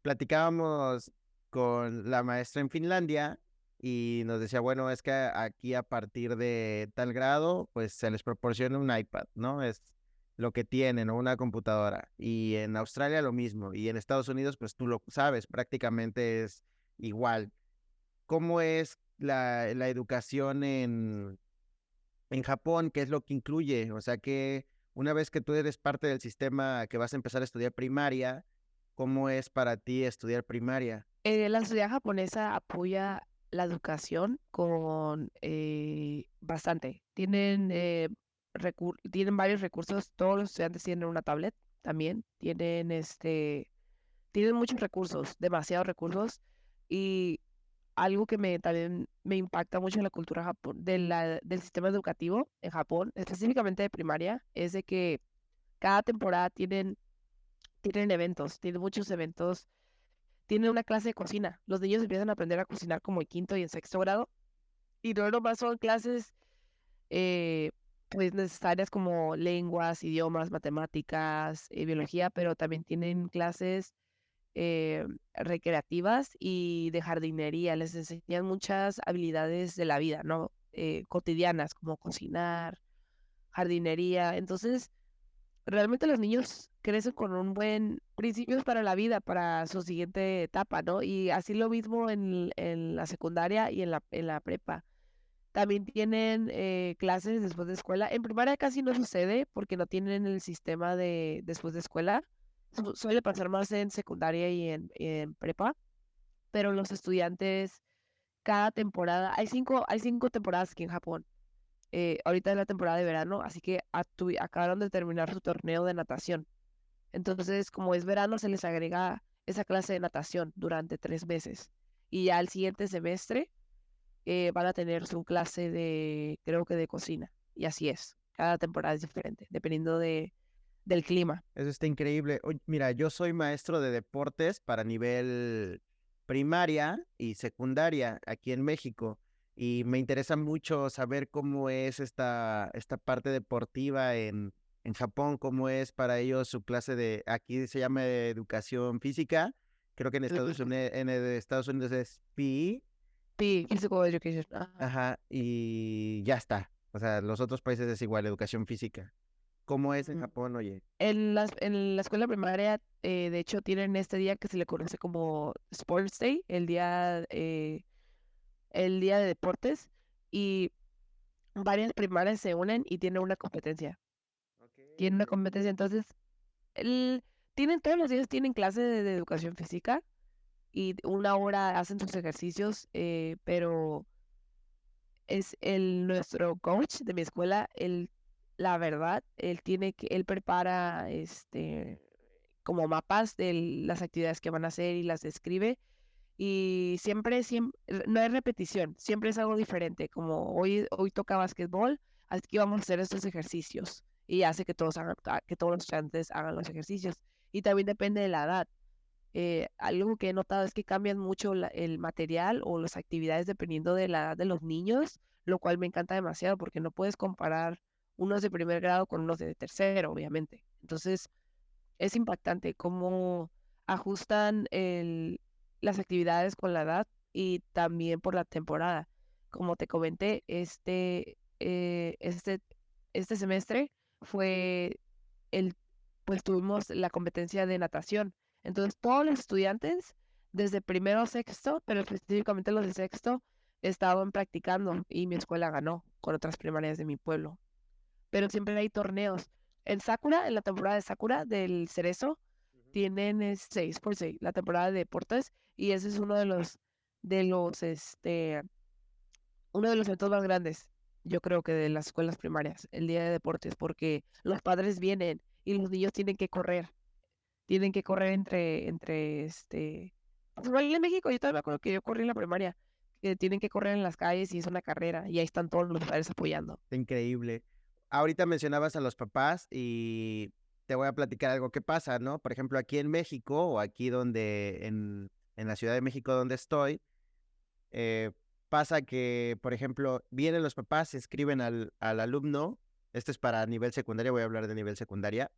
Platicábamos con la maestra en Finlandia y nos decía, bueno, es que aquí a partir de tal grado, pues se les proporciona un iPad, ¿no? Es lo que tienen, o una computadora. Y en Australia lo mismo. Y en Estados Unidos, pues tú lo sabes, prácticamente es igual. ¿Cómo es la educación en Japón? ¿Qué es lo que incluye? O sea, que una vez que tú eres parte del sistema que vas a empezar a estudiar primaria, ¿cómo es para ti estudiar primaria? la sociedad japonesa apoya la educación con bastante. Tienen varios recursos. Todos los estudiantes tienen una tablet también. Tienen muchos recursos, demasiados recursos. Y algo que también me impacta mucho en la cultura del sistema educativo en Japón, específicamente de primaria, es de que cada temporada tienen eventos, tienen muchos eventos. Tienen una clase de cocina. Los niños empiezan a aprender a cocinar como en quinto y en sexto grado. Y no nomás son clases, eh, pues necesarias como lenguas, idiomas, matemáticas, biología, pero también tienen clases recreativas y de jardinería. Les enseñan muchas habilidades de la vida, ¿no? Cotidianas, como cocinar, jardinería. Entonces, realmente los niños crecen con un buen principios para la vida, para su siguiente etapa, ¿no? Y así lo mismo en la secundaria y en la prepa. También tienen clases después de escuela. En primaria casi no sucede porque no tienen el sistema de después de escuela. Suele pasar más en secundaria y en prepa, pero los estudiantes cada temporada, hay cinco temporadas aquí en Japón. Ahorita es la temporada de verano, así que acabaron de terminar su torneo de natación. Entonces, como es verano, se les agrega esa clase de natación durante 3 meses. Y ya el siguiente semestre van a tener su clase de, creo que de cocina. Y así es. Cada temporada es diferente, dependiendo del clima. Eso está increíble. Oye, mira, yo soy maestro de deportes para nivel primaria y secundaria aquí en México y me interesa mucho saber cómo es esta parte deportiva en Japón, cómo es para ellos su clase de, aquí se llama educación física, creo que en Estados Unidos es PE, Sí, physical education. Ajá. ajá, y ya está. O sea, los otros países es igual, educación física. ¿Cómo es en Mm. Japón, oye? En la escuela primaria, de hecho, tienen este día que se le conoce como Sports Day, el día de deportes, y varias primarias se unen y tienen una competencia. Ok, Tienen una ok. competencia, entonces, el, todos los días tienen clases de educación física y 1 hora hacen sus ejercicios, pero nuestro coach de mi escuela, la verdad, él prepara como mapas de las actividades que van a hacer y las describe. Y siempre, no hay repetición, siempre es algo diferente, como hoy toca básquetbol, así que vamos a hacer estos ejercicios. Y hace que todos los estudiantes hagan los ejercicios. Y también depende de la edad. Algo que he notado es que cambian mucho el material o las actividades dependiendo de la edad de los niños, lo cual me encanta demasiado porque no puedes comparar unos de primer grado con unos de tercero, obviamente. Entonces, es impactante cómo ajustan las actividades con la edad y también por la temporada. Como te comenté, este semestre fue el, pues tuvimos la competencia de natación. Entonces, todos los estudiantes, desde primero a sexto, pero específicamente los de sexto, estaban practicando y mi escuela ganó con otras primarias de mi pueblo. Pero siempre hay torneos. En Sakura, en la temporada de Sakura del Cerezo, Ujú. tienen 6x6, la temporada de deportes, y ese es de los, este, uno de los eventos más grandes, yo creo que de las escuelas primarias, el día de deportes, porque los padres vienen y los niños tienen que correr pues igual en México, yo todavía me acuerdo que yo corrí en la primaria, que tienen que correr en las calles y es una carrera, y ahí están todos los padres apoyando. Está increíble. Ahorita mencionabas a los papás y te voy a platicar algo que pasa, ¿no? Por ejemplo, aquí en México o aquí en la Ciudad de México donde estoy, eh, pasa que, por ejemplo, vienen los papás, se inscriben al alumno, esto es para nivel secundaria, voy a hablar de nivel secundaria,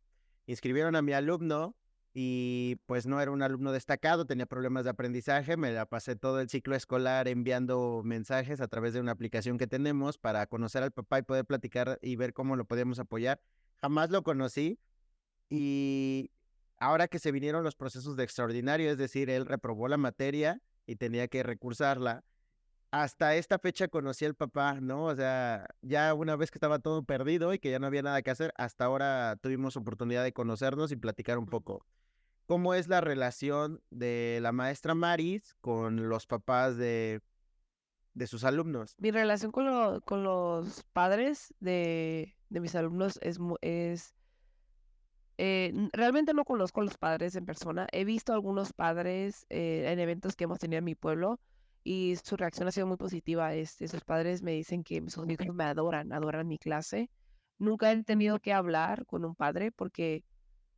inscribieron a mi alumno y pues no era un alumno destacado, tenía problemas de aprendizaje, me la pasé todo el ciclo escolar enviando mensajes a través de una aplicación que tenemos para conocer al papá y poder platicar y ver cómo lo podíamos apoyar. Jamás lo conocí y ahora que se vinieron los procesos de extraordinario, es decir, él reprobó la materia y tenía que recursarla, hasta esta fecha conocí al papá, ¿no? O sea, ya una vez que estaba todo perdido y que ya no había nada que hacer, hasta ahora tuvimos oportunidad de conocernos y platicar un poco. ¿Cómo es la relación de la maestra Maris con los papás de sus alumnos? Mi relación con los padres de mis alumnos realmente no conozco a los padres en persona. He visto algunos padres en eventos que hemos tenido en mi pueblo y su reacción ha sido muy positiva. Sus padres me dicen que sus hijos me adoran mi clase. Nunca he tenido que hablar con un padre porque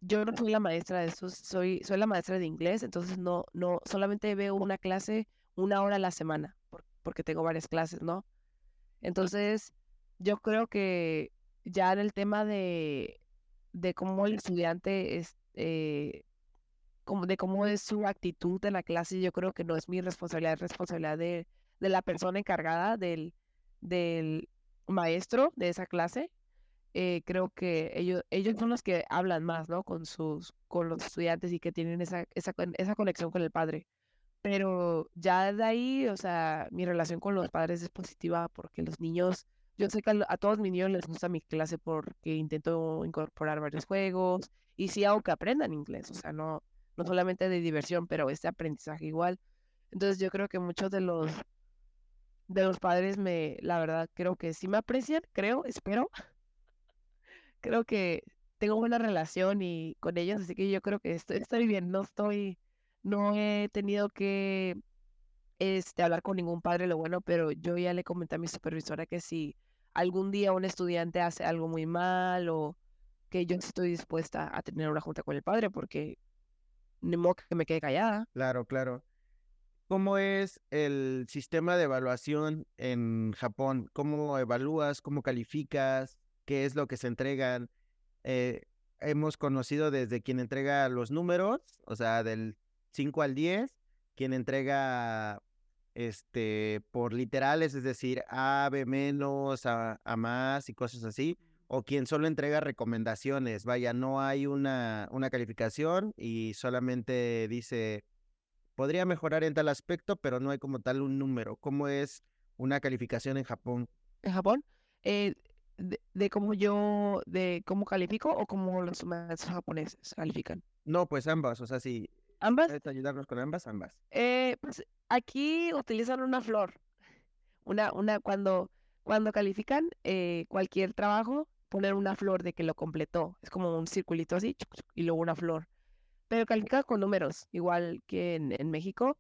yo no soy la maestra de esos, soy la maestra de inglés, entonces no, solamente veo una clase 1 hora a la semana porque tengo varias clases, ¿no? Entonces, yo creo que ya en el tema de cómo el estudiante es, como de cómo es su actitud en la clase, yo creo que no es mi responsabilidad, es responsabilidad de la persona encargada del maestro de esa clase. Creo que ellos son los que hablan más, ¿no? Con los estudiantes y que tienen esa conexión con el padre. Pero ya de ahí, o sea, mi relación con los padres es positiva porque los niños, yo sé que a todos mis niños les gusta mi clase porque intento incorporar varios juegos y sí hago que aprendan inglés, o sea, no solamente de diversión, pero este aprendizaje igual. Entonces yo creo que muchos de los padres la verdad, creo que sí me aprecian, espero, creo que tengo buena relación y con ellos, así que yo creo que estoy bien, no he tenido que hablar con ningún padre, lo bueno, pero yo ya le comenté a mi supervisora que si algún día un estudiante hace algo muy mal o que yo sí estoy dispuesta a tener una junta con el padre porque ni modo que me quede callada. Claro, claro. ¿Cómo es el sistema de evaluación en Japón? ¿Cómo evalúas? ¿Cómo calificas? ¿Qué es lo que se entregan? Eh, Hemos conocido desde quien entrega los números, o sea, del 5 al 10, quien entrega por literales, es decir, A, B menos, A más y cosas así, o quien solo entrega recomendaciones. Vaya, no hay una calificación y solamente dice podría mejorar en tal aspecto, pero no hay como tal un número. ¿Cómo es una calificación en Japón? En Japón, eh, de cómo califico o cómo los maestros japoneses califican. No, pues ambas, o sea, si Ambas, puedes ayudarnos con ambas, ambas. pues aquí utilizan una flor. Cuando califican cualquier trabajo, ponen una flor de que lo completó. Es como un circulito así, chuc, chuc, y luego una flor. Pero califica con números, igual que en México.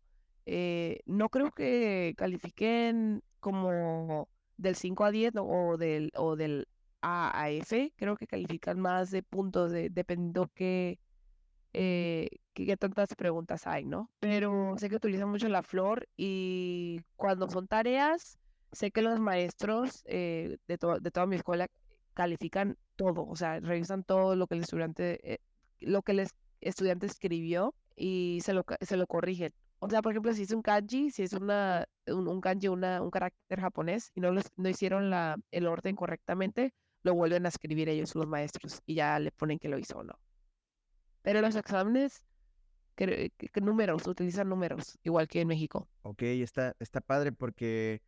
No creo que califiquen como del 5 a 10 ¿no? o del A a F. Creo que califican más de puntos, dependiendo qué tantas preguntas hay, ¿no? Pero sé que utilizan mucho la flor y cuando son tareas, sé que los maestros de toda mi escuela califican todo, o sea, revisan todo lo que el estudiante escribió y se lo corrigen. O sea, por ejemplo, si es un kanji, si es un kanji, un carácter japonés y no hicieron el orden correctamente, lo vuelven a escribir ellos, los maestros, y ya le ponen que lo hizo o no. Pero los exámenes, ¿qué números? Utilizan números, igual que en México. Ok, está padre porque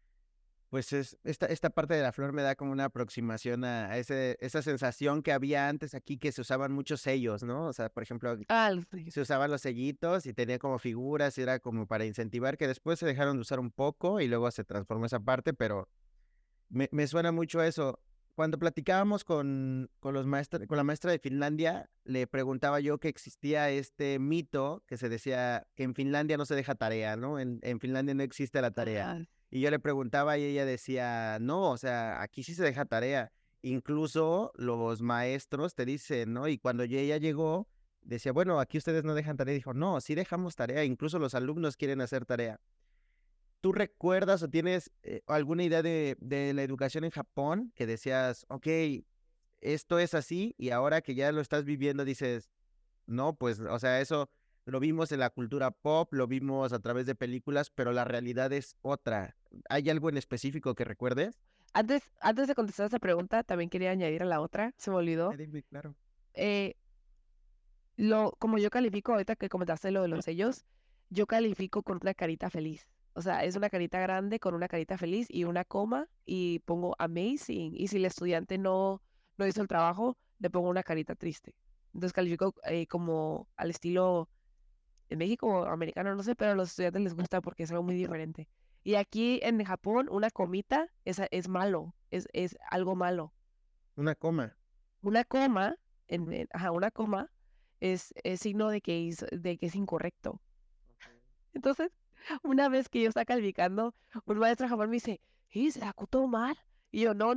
pues esta parte de la flor me da como una aproximación a esa sensación que había antes aquí que se usaban muchos sellos, ¿no? O sea, por ejemplo, Ah, sí. se usaban los sellitos y tenía como figuras y era como para incentivar que después se dejaron de usar un poco y luego se transformó esa parte, pero me suena mucho eso. Cuando platicábamos con los maestros, con la maestra de Finlandia, le preguntaba yo que existía este mito que se decía que en Finlandia no se deja tarea, ¿no? En Finlandia no existe la tarea. Ajá. Y yo le preguntaba y ella decía, no, o sea, aquí sí se deja tarea. Incluso los maestros te dicen, ¿no? Y cuando ella llegó, decía, bueno, aquí ustedes no dejan tarea. Dijo, no, sí dejamos tarea, incluso los alumnos quieren hacer tarea. ¿Tú recuerdas o tienes alguna idea de la educación en Japón que decías, ok, esto es así y ahora que ya lo estás viviendo dices, no, pues, o sea, eso lo vimos en la cultura pop, lo vimos a través de películas, pero la realidad es otra. ¿Hay algo en específico que recuerdes? Antes de contestar esa pregunta, también quería añadir a la otra, se me olvidó. Dime, claro. Eh, como yo califico, ahorita que comentaste lo de los sellos, yo califico con una carita feliz. O sea, es una carita grande con una carita feliz y una coma y pongo amazing. Y si el estudiante no hizo el trabajo, le pongo una carita triste. Entonces califico como al estilo en México o americano, no sé, pero a los estudiantes les gusta porque es algo muy diferente. Y aquí en Japón, una comita es malo, es algo malo. Una coma. Una coma, una coma es signo de que es incorrecto. Entonces, una vez que yo estaba calificando, un maestro japonés me dice, ¿y se sacó todo mal? Y yo, no,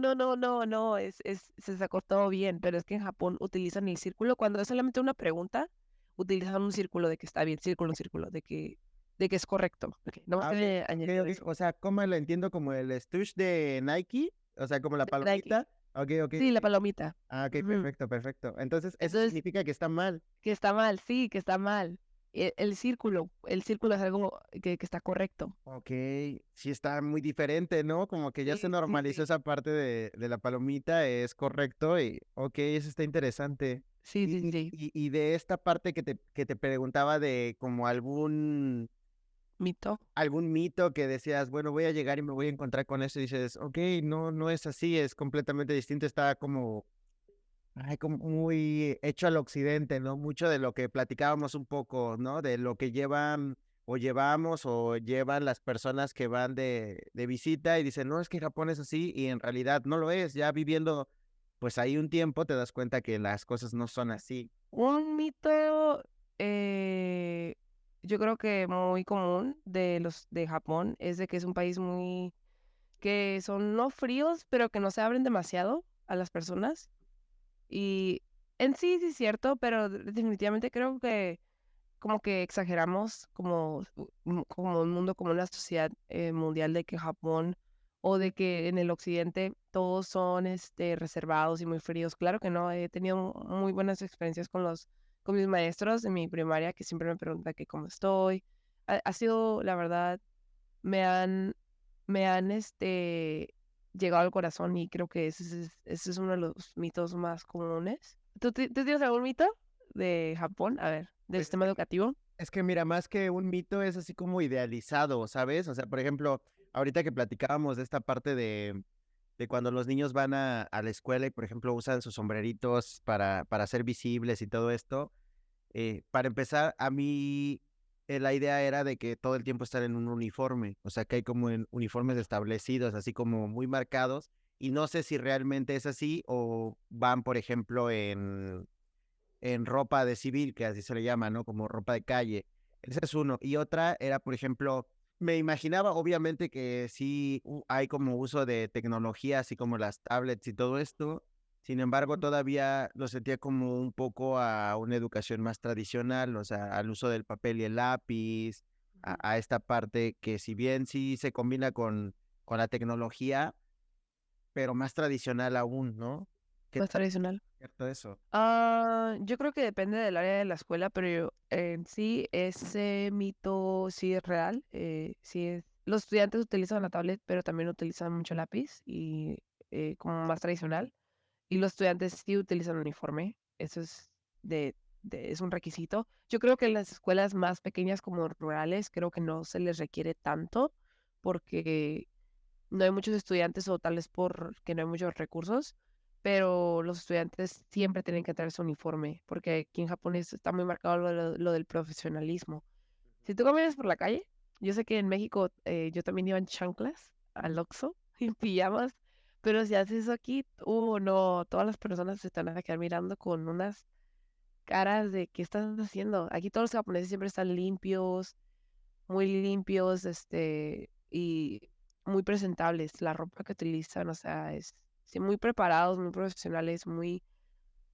se sacó todo bien, pero es que en Japón utilizan el círculo, cuando es solamente una pregunta, utilizan un círculo de que está bien, círculo, de que es correcto. Ok, no más Ah, que ok, añadir ok. eso. O sea, coma lo entiendo como el stush de Nike, o sea, como la Nike. palomita, Ok, ok, Sí, la ok. palomita. Ah, ok, Ujú. perfecto, perfecto. Entonces, eso Entonces, significa que está mal. que está mal, sí, que está mal. El círculo es algo que está correcto. Ok, sí está muy diferente, ¿no? Como que ya se Sí, sí, normalizó sí. esa parte de la palomita, es correcto y ok, eso está interesante. Sí, sí, Y, sí. y, y de esta parte que te preguntaba de como Mito. algún mito que decías, bueno, voy a llegar y me voy a encontrar con eso y dices, ok, no, no es así, es completamente distinto, está como, ay, como muy hecho al occidente, ¿no? Mucho de lo que platicábamos un poco, ¿no? De lo que llevan o llevamos o llevan las personas que van de visita y dicen, no, es que Japón es así y en realidad no lo es, ya viviendo pues ahí un tiempo te das cuenta que las cosas no son así. Un mito, eh, yo creo que muy común de los de Japón es de que es un país muy que son no fríos, pero que no se abren demasiado a las personas. Y en sí, sí es cierto, pero definitivamente creo que como que exageramos como un mundo, como una sociedad mundial de que Japón o de que en el occidente todos son reservados y muy fríos. Claro que no, he tenido muy buenas experiencias con mis maestros de mi primaria que siempre me preguntan que cómo estoy. Ha sido, la verdad, me han llegado al corazón y creo que ese es uno de los mitos más comunes. ¿Tú tienes algún mito de Japón? A ver, del Pues sistema educativo. es que mira, más que un mito es así como idealizado, ¿sabes? O sea, por ejemplo, ahorita que platicábamos de esta parte de cuando los niños van a la escuela y, por ejemplo, usan sus sombreritos para ser visibles y todo esto, para empezar, a mí la idea era de que todo el tiempo están en un uniforme, o sea, que hay como en uniformes establecidos, así como muy marcados, y no sé si realmente es así o van, por ejemplo, en ropa de civil, que así se le llama, ¿no? Como ropa de calle. Ese es uno. Y otra era, por ejemplo, me imaginaba obviamente que sí hay como uso de tecnología, así como las tablets y todo esto. Sin embargo, todavía lo sentía como un poco a una educación más tradicional, o sea, al uso del papel y el lápiz, a esta parte que si bien sí se combina con la tecnología, pero más tradicional aún, ¿no? ¿Qué Más tal es tradicional. cierto eso? Yo creo que depende del área de la escuela, pero en sí ese mito sí es real. Sí es. Los estudiantes utilizan la tablet, pero también utilizan mucho lápiz y como más tradicional. Y los estudiantes sí utilizan uniforme. Eso es un requisito. Yo creo que en las escuelas más pequeñas como rurales, creo que no se les requiere tanto porque no hay muchos estudiantes o tal vez porque no hay muchos recursos, pero los estudiantes siempre tienen que traer su uniforme, porque aquí en Japón está muy marcado lo del profesionalismo. Si tú caminas por la calle, yo sé que en México yo también iba en chanclas al Oxxo, en pijamas, pero si haces eso aquí, no, todas las personas se están a quedar mirando con unas caras de ¿qué estás haciendo? Aquí todos los japoneses siempre están limpios, muy limpios, y muy presentables. La ropa que utilizan, o sea, sí, muy preparados, muy profesionales, muy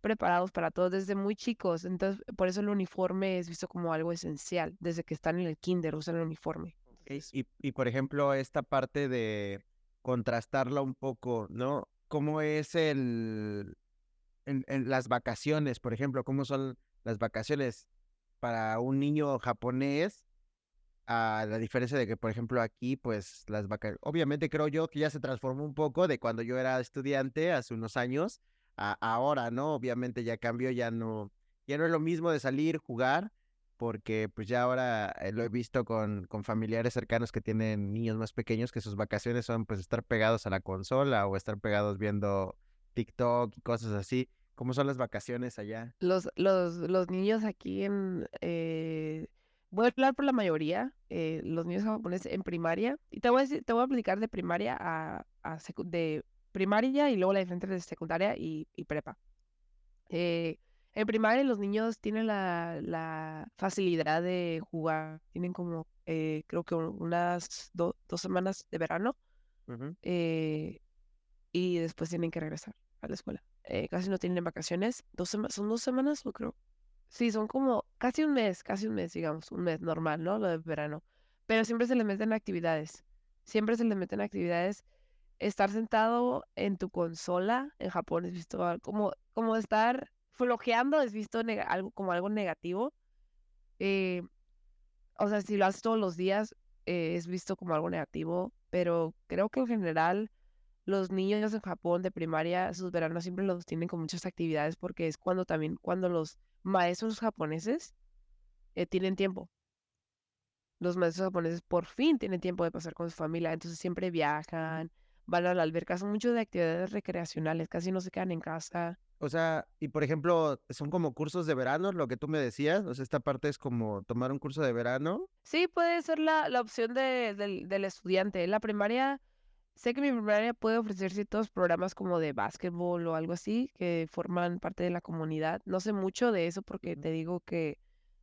preparados para todo desde muy chicos. Entonces, por eso el uniforme es visto como algo esencial. Desde que están en el kinder usan el uniforme. Ok. Entonces, Y por ejemplo, esta parte de contrastarla un poco, ¿no? ¿Cómo es en las vacaciones, por ejemplo, cómo son las vacaciones para un niño japonés? A la diferencia de que, por ejemplo, aquí, pues las vacaciones, obviamente creo yo que ya se transformó un poco de cuando yo era estudiante hace unos años a ahora, ¿no? Obviamente ya cambió, ya no es lo mismo de salir, jugar, porque pues ya ahora lo he visto con familiares cercanos que tienen niños más pequeños que sus vacaciones son pues estar pegados a la consola o estar pegados viendo TikTok y cosas así. ¿Cómo son las vacaciones allá? los niños aquí voy a hablar por la mayoría, los niños japoneses en primaria, y te voy a explicar de primaria de primaria y luego la diferencia de secundaria y prepa. Eh, en primaria los niños tienen la facilidad de jugar, tienen como creo que unas 2 semanas de verano Ujú. eh, y después tienen que regresar a la escuela. Casi no tienen vacaciones, son 2 semanas, o creo. Sí, son como casi un mes, digamos, un mes normal, ¿no? Lo de verano. Pero siempre se les meten actividades. Siempre se les meten actividades estar sentado en tu consola en Japón es visto como estar flojeando es visto algo, como algo negativo. Eh, o sea, si lo haces todos los días, es visto como algo negativo, pero creo que en general los niños en Japón de primaria, sus veranos siempre los tienen con muchas actividades porque es cuando también, cuando los maestros japoneses tienen tiempo. Los maestros japoneses por fin tienen tiempo de pasar con su familia, entonces siempre viajan, van a la alberca, son mucho de actividades recreacionales, casi no se quedan en casa. O sea, y por ejemplo, son como cursos de verano, lo que tú me decías, o sea, esta parte es como tomar un curso de verano. Sí, puede ser la opción del estudiante. La primaria, sé que mi primaria puede ofrecer ciertos programas como de básquetbol o algo así, que forman parte de la comunidad. No sé mucho de eso porque Ujú. te digo que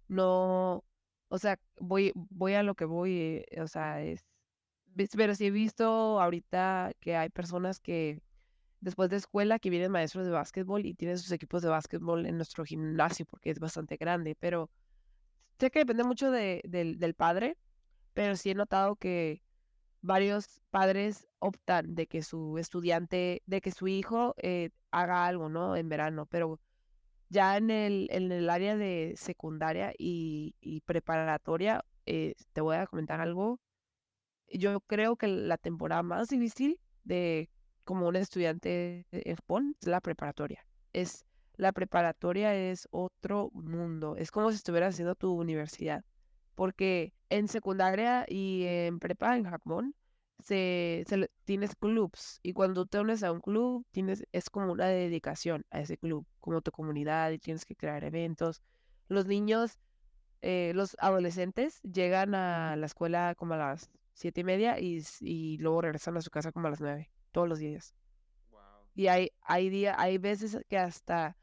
no, o sea, voy a lo que voy, o sea, pero sí he visto ahorita que hay personas que después de escuela que vienen maestros de básquetbol y tienen sus equipos de básquetbol en nuestro gimnasio porque es bastante grande, pero sé que depende mucho del padre, pero sí he notado que varios padres optan de que su estudiante, de que su hijo haga algo, ¿no? En verano, pero ya en el área de secundaria y preparatoria, te voy a comentar algo. Yo creo que la temporada más difícil de como un estudiante en Japón es la preparatoria. La preparatoria es otro mundo. Es como si estuvieras haciendo tu universidad. Porque en secundaria y en prepa en Japón tienes clubs. Y cuando te unes a un club, es como una dedicación a ese club, como tu comunidad, y tienes que crear eventos. Los niños los adolescentes llegan a la escuela como a las 7:30 y luego regresan a su casa como a las 9, todos los días. Wow. Y hay veces que hasta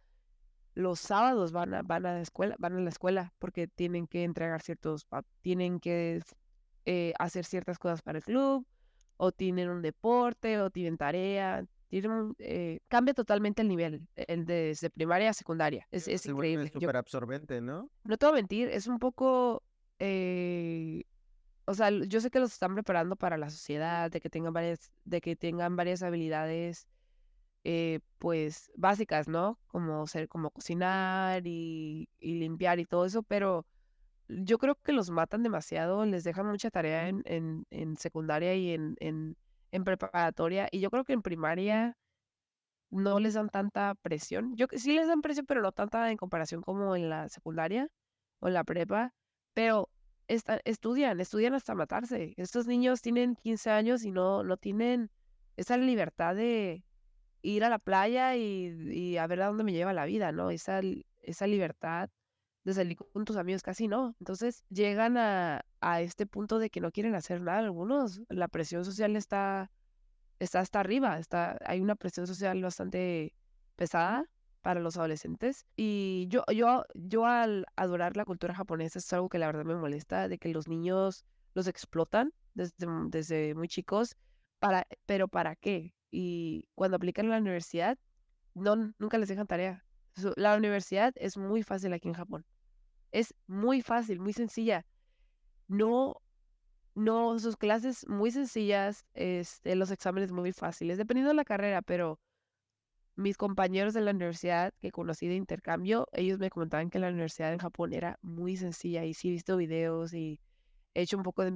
los sábados van a la escuela porque tienen que entregar tienen que hacer ciertas cosas para el club, o tienen un deporte, o tienen tarea. Cambia totalmente el nivel, desde primaria a secundaria. Sí, o sea, Es se vuelve increíble. súper absorbente, ¿no? No te voy a mentir, es un poco, o sea, yo sé que los están preparando para la sociedad, de que tengan varias habilidades, pues, básicas, ¿no? Como cocinar y limpiar y todo eso, pero yo creo que los matan demasiado, les dejan mucha tarea en secundaria y en preparatoria, y yo creo que en primaria no les dan tanta presión. Sí les dan presión, pero no tanta en comparación como en la secundaria o en la prepa, pero estudian hasta matarse. Estos niños tienen 15 años y no tienen esa libertad de ir a la playa y a ver a dónde me lleva la vida, ¿no? Esa libertad de salir con tus amigos, casi no. Entonces llegan a este punto de que no quieren hacer nada algunos. La presión social está hasta arriba, hay una presión social bastante pesada para los adolescentes. Y yo al adorar la cultura japonesa es algo que la verdad me molesta, de que los niños los explotan desde muy chicos, pero ¿para qué? Y cuando aplican a la universidad, nunca les dejan tarea. La universidad es muy fácil aquí en Japón. Es muy fácil, muy sencilla. No no, sus clases muy sencillas, los exámenes muy fáciles, dependiendo de la carrera, pero mis compañeros de la universidad que conocí de intercambio, ellos me comentaban que la universidad en Japón era muy sencilla y sí he visto videos y he hecho un poco de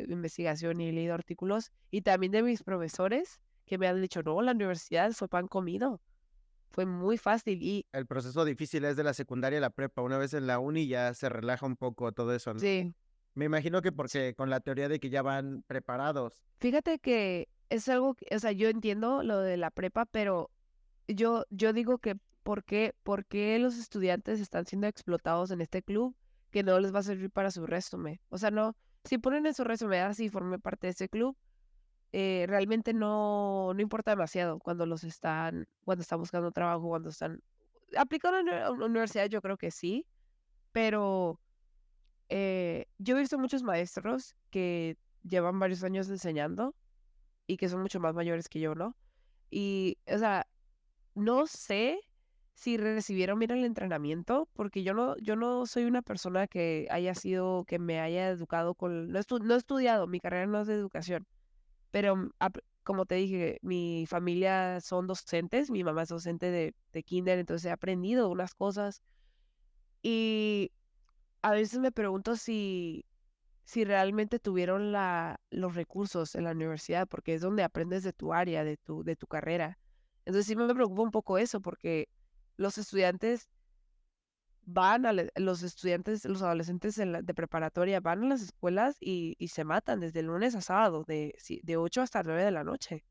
investigación y he leído artículos y también de mis profesores que me han dicho, no, la universidad fue pan comido, fue muy fácil y El proceso difícil es de la secundaria a la prepa. Una vez en la uni ya se relaja un poco todo eso, ¿no? sí, Me imagino que porque con la teoría de que ya van preparados. fíjate que es algo, o sea, yo entiendo lo de la prepa, pero yo digo que ¿por qué los estudiantes están siendo explotados en este club que no les va a servir para su resumen? O sea, no, si ponen en su resumen, así formé parte de ese club, realmente no importa demasiado cuando están buscando trabajo, cuando están aplicando a una universidad, yo creo que sí, pero yo he visto muchos maestros que llevan varios años enseñando y que son mucho más mayores que yo, ¿no? Y, o sea, no sé si recibieron bien el entrenamiento, porque yo no soy una persona que me haya educado no he estudiado, mi carrera no es de educación, pero como te dije, mi familia son docentes, mi mamá es docente de kinder, entonces he aprendido unas cosas y a veces me pregunto si realmente tuvieron los recursos en la universidad, porque es donde aprendes de tu área, de tu carrera. Entonces sí me preocupa un poco eso, porque los estudiantes los estudiantes, los adolescentes de preparatoria van a las escuelas y se matan desde el lunes a sábado, de 8 hasta 9 de la noche.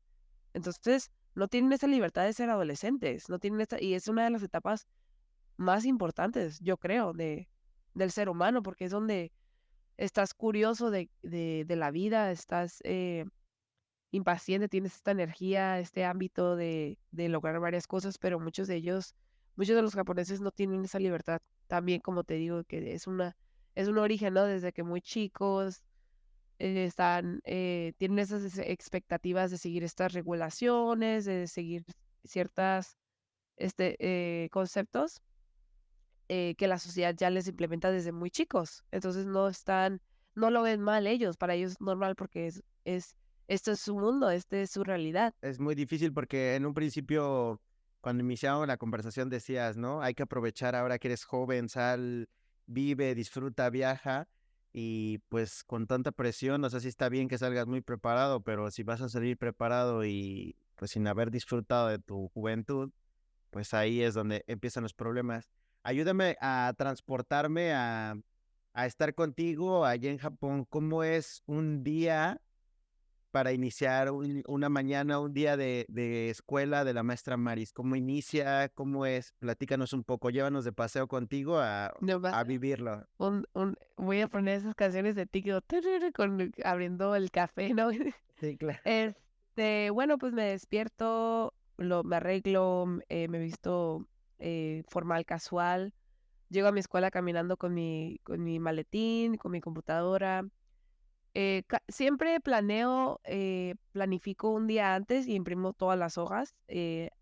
Entonces, no tienen esa libertad de ser adolescentes, no tienen y es una de las etapas más importantes, yo creo, del ser humano, porque es donde estás curioso de la vida, estás impaciente, tienes esta energía, este ámbito de lograr varias cosas, pero muchos de los japoneses no tienen esa libertad. También, como te digo, que es un origen, ¿no? Desde que muy chicos tienen esas expectativas de seguir estas regulaciones, de seguir ciertas conceptos que la sociedad ya les implementa desde muy chicos. Entonces no lo ven mal ellos, para ellos es normal porque esto es su mundo, esta es su realidad. Es muy difícil porque en un principio, cuando iniciamos la conversación decías, ¿no? Hay que aprovechar ahora que eres joven, sal, vive, disfruta, viaja. Y pues con tanta presión, o sea, sí está bien que salgas muy preparado, pero si vas a salir preparado y pues sin haber disfrutado de tu juventud, pues ahí es donde empiezan los problemas. Ayúdame a transportarme a estar contigo allá en Japón. ¿Cómo es un día para iniciar una mañana, un día de escuela de la maestra Maris? ¿Cómo inicia? ¿Cómo es? Platícanos un poco, llévanos de paseo contigo No va- a vivirlo. Voy a poner esas canciones de TikTok abriendo el café, ¿no? Sí, claro. Bueno, pues me despierto, me arreglo, me visto formal, casual. Llego a mi escuela caminando con mi maletín, con mi computadora. Siempre planifico un día antes y imprimo todas las hojas,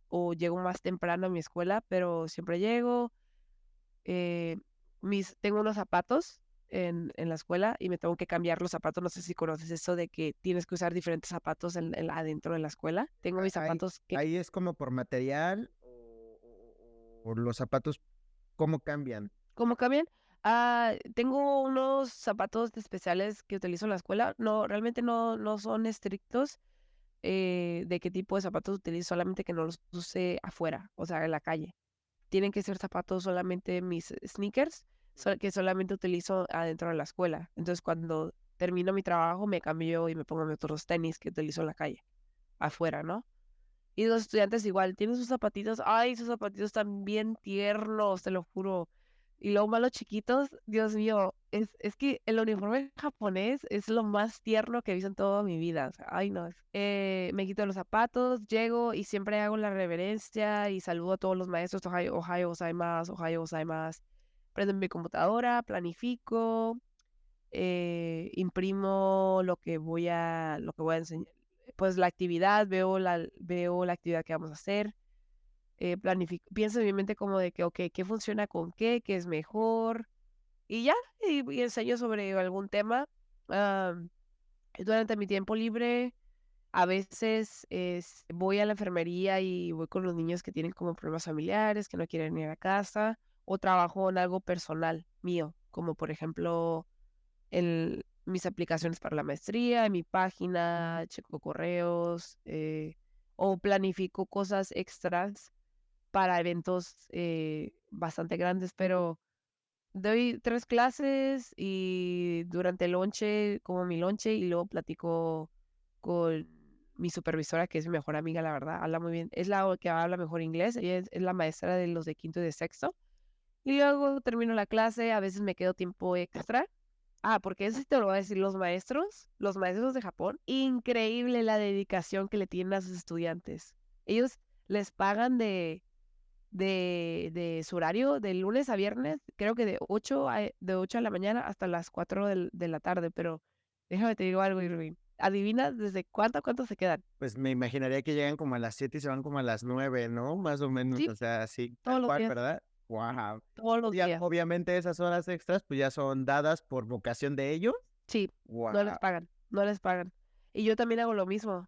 o llego más temprano a mi escuela, pero siempre llego. eh, Tengo unos zapatos en la escuela y me tengo que cambiar los zapatos. No sé si conoces eso de que tienes que usar diferentes zapatos adentro de la escuela. Tengo mis Ahí, zapatos que, ahí es como por material o los zapatos, ¿cómo cambian? ¿cómo cambian? Tengo unos zapatos especiales que utilizo en la escuela. No, realmente no son estrictos de qué tipo de zapatos utilizo, solamente que no los use afuera, o sea, en la calle. Tienen que ser zapatos solamente mis sneakers, que solamente utilizo adentro de la escuela. Entonces, cuando termino mi trabajo, me cambio y me pongo mis otros tenis que utilizo en la calle, afuera, ¿no? Y los estudiantes igual, tienen sus zapatitos, ay, sus zapatitos están bien tiernos, te lo juro. Y luego más los chiquitos, Dios mío, es que el uniforme japonés es lo más tierno que he visto en toda mi vida. O sea, ay, no. Me quito los zapatos, llego y siempre hago la reverencia y saludo a todos los maestros, ohayo gozaimasu, ohayo gozaimasu. Prendo mi computadora, planifico, imprimo lo que voy a enseñar, pues la actividad, veo la actividad que vamos a hacer, pienso en mi mente como de que, ok, ¿qué funciona con qué es mejor? Y ya, y enseño sobre algún tema. am, Durante mi tiempo libre, a veces voy a la enfermería y voy con los niños que tienen como problemas familiares, que no quieren ir a casa, o trabajo en algo personal mío, como por ejemplo mis aplicaciones para la maestría, en mi página, checo correos, o planifico cosas extras para eventos bastante grandes, pero doy 3 clases y durante el lonche, como mi lonche, y luego platico con mi supervisora, que es mi mejor amiga, la verdad, habla muy bien, es la que habla mejor inglés, ella es la maestra de los de quinto y de sexto, y luego termino la clase, a veces me quedo tiempo extra. Porque eso sí te lo voy a decir, los maestros de Japón, increíble la dedicación que le tienen a sus estudiantes. Ellos les pagan de su horario de lunes a viernes, creo que de 8 de la mañana hasta las 4 de la tarde, pero déjame te digo algo, Irving. Adivina desde cuánto se quedan. Pues me imaginaría que llegan como a las 7 y se van como a las 9, ¿no? Más o menos, Sí, o sea, sí, todos tal los cual, días, ¿verdad? Wow. todos los días. Obviamente esas horas extras pues ya son dadas por vocación de ellos. Sí, Wow. no les pagan. Y yo también hago lo mismo.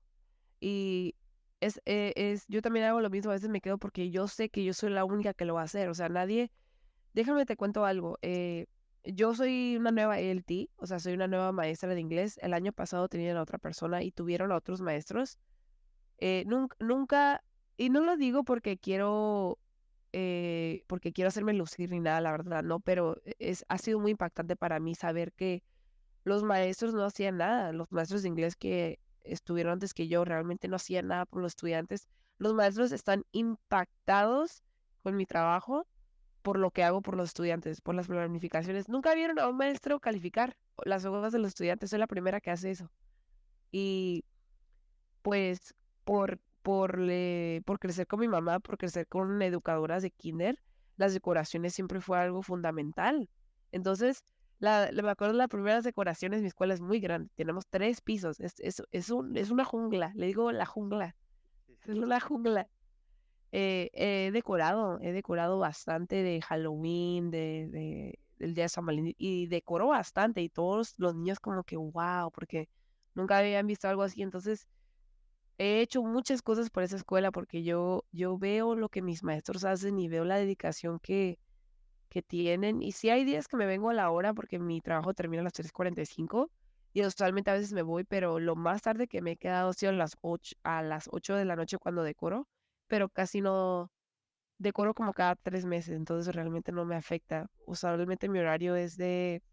Y yo también hago lo mismo, a veces me quedo porque yo sé que yo soy la única que lo va a hacer, o sea, nadie, déjame te cuento algo, yo soy una nueva ALT, o sea, soy una nueva maestra de inglés, el año pasado tenían a otra persona y tuvieron a otros maestros, nunca, y no lo digo porque quiero hacerme lucir ni nada, la verdad, no, pero ha sido muy impactante para mí saber que los maestros no hacían nada, los maestros de inglés que estuvieron antes que yo realmente no hacían nada por los estudiantes. Los maestros están impactados con mi trabajo por lo que hago por los estudiantes, por las planificaciones. Nunca vieron a un maestro calificar las hojas de los estudiantes, soy la primera que hace eso. Y pues por crecer con mi mamá, por crecer con educadoras de kinder, las decoraciones siempre fue algo fundamental. Entonces, me acuerdo de las primeras decoraciones, mi escuela es muy grande, tenemos 3 pisos, es una jungla, le digo la jungla, Sí, sí. es una jungla. He decorado bastante de Halloween, del día de San Valentín, y decoro bastante, y todos los niños como que, wow, porque nunca habían visto algo así. Entonces, he hecho muchas cosas por esa escuela porque yo veo lo que mis maestros hacen y veo la dedicación que tienen. Y sí hay días que me vengo a la hora porque mi trabajo termina a las 3:45 y usualmente a veces me voy, pero lo más tarde que me he quedado ha sido a las 8 de la noche cuando decoro, pero casi no decoro como cada 3 meses, entonces realmente no me afecta. Usualmente mi horario es de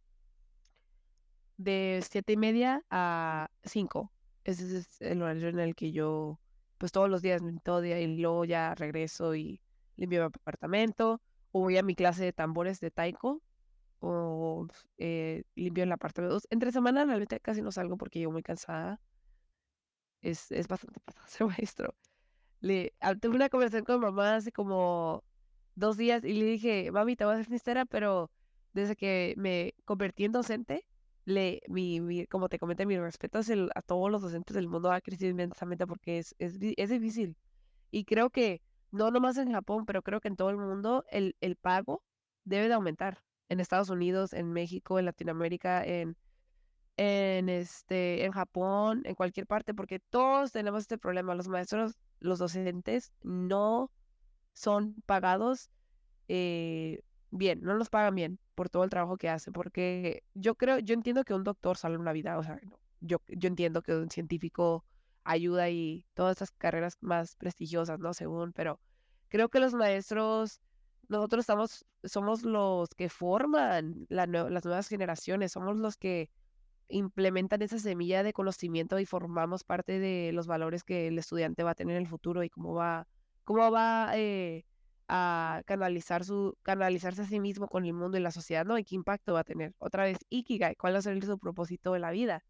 7:30 a 5. Ese es el horario en el que yo, pues todos los días, todo día, y luego ya regreso y limpio mi apartamento, o voy a mi clase de tambores de taiko, o limpio en la parte de dos. Entre semana realmente casi no salgo porque llego muy cansada. Es bastante pesado ser maestro. Tuve una conversación con mi mamá hace como 2 días y le dije, mami, te voy a ser sincera, pero desde que me convertí en docente, como te comenté, mi respeto a todos los docentes del mundo ha crecido inmensamente porque es difícil. Y creo que, no nomás en Japón, pero creo que en todo el mundo el pago debe de aumentar. En Estados Unidos, en México, en Latinoamérica, en Japón, en cualquier parte, porque todos tenemos este problema. Los maestros, los docentes no son pagados bien, no los pagan bien por todo el trabajo que hacen, porque yo entiendo que un doctor salva una vida, o sea, no, yo entiendo que un científico ayuda y todas estas carreras más prestigiosas, ¿no? Según, pero creo que los maestros, nosotros somos los que forman las nuevas generaciones, somos los que implementan esa semilla de conocimiento y formamos parte de los valores que el estudiante va a tener en el futuro y cómo va a canalizarse a sí mismo con el mundo y la sociedad, ¿no? Y qué impacto va a tener. Otra vez, Ikigai, ¿cuál va a ser su propósito de la vida?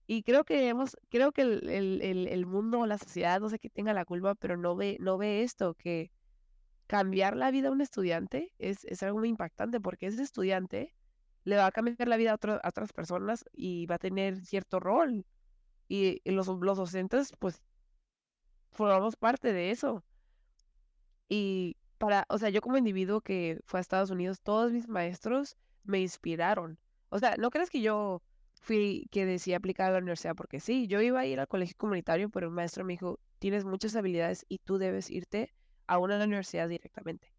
Y creo que el mundo o la sociedad, no sé qué tenga la culpa, pero no ve esto, que cambiar la vida a un estudiante es algo muy impactante porque ese estudiante le va a cambiar la vida a otras personas y va a tener cierto rol. Y los docentes, pues, formamos parte de eso. Y o sea, yo como individuo que fue a Estados Unidos, todos mis maestros me inspiraron. O sea, no crees que yo fui que decía aplicar a la universidad, porque sí, yo iba a ir al colegio comunitario, pero el maestro me dijo, tienes muchas habilidades y tú debes irte a una universidad directamente.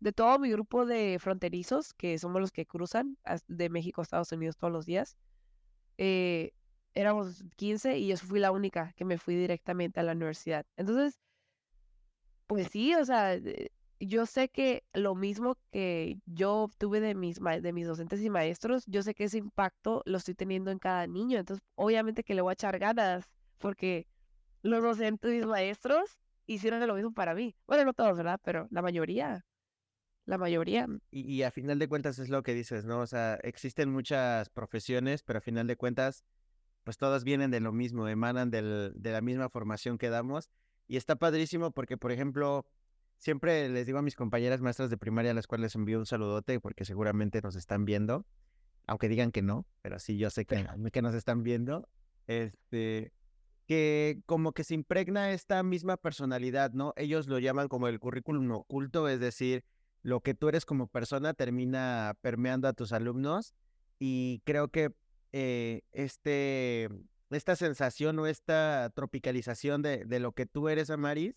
De todo mi grupo de fronterizos, que somos los que cruzan de México a Estados Unidos todos los días, eh, éramos 15 y yo fui la única que me fui directamente a la universidad. Entonces, pues sí, o sea, yo sé que lo mismo que yo obtuve de mis docentes y maestros, yo sé que ese impacto lo estoy teniendo en cada niño. Entonces, obviamente que le voy a echar ganas, porque los docentes y maestros hicieron lo mismo para mí. Bueno, no todos, ¿verdad? Pero la mayoría, la mayoría. Y a final de cuentas es lo que dices, ¿no? O sea, existen muchas profesiones, pero a final de cuentas, pues todas vienen de lo mismo, emanan de la misma formación que damos. Y está padrísimo porque, por ejemplo, siempre les digo a mis compañeras maestras de primaria, a las cuales les envío un saludote porque seguramente nos están viendo, aunque digan que no, pero sí yo sé que nos están viendo, este, que como que se impregna esta misma personalidad, ¿no? Ellos lo llaman como el currículum oculto, es decir, lo que tú eres como persona termina permeando a tus alumnos y creo que este esta sensación o esta tropicalización de lo que tú eres, Amaris,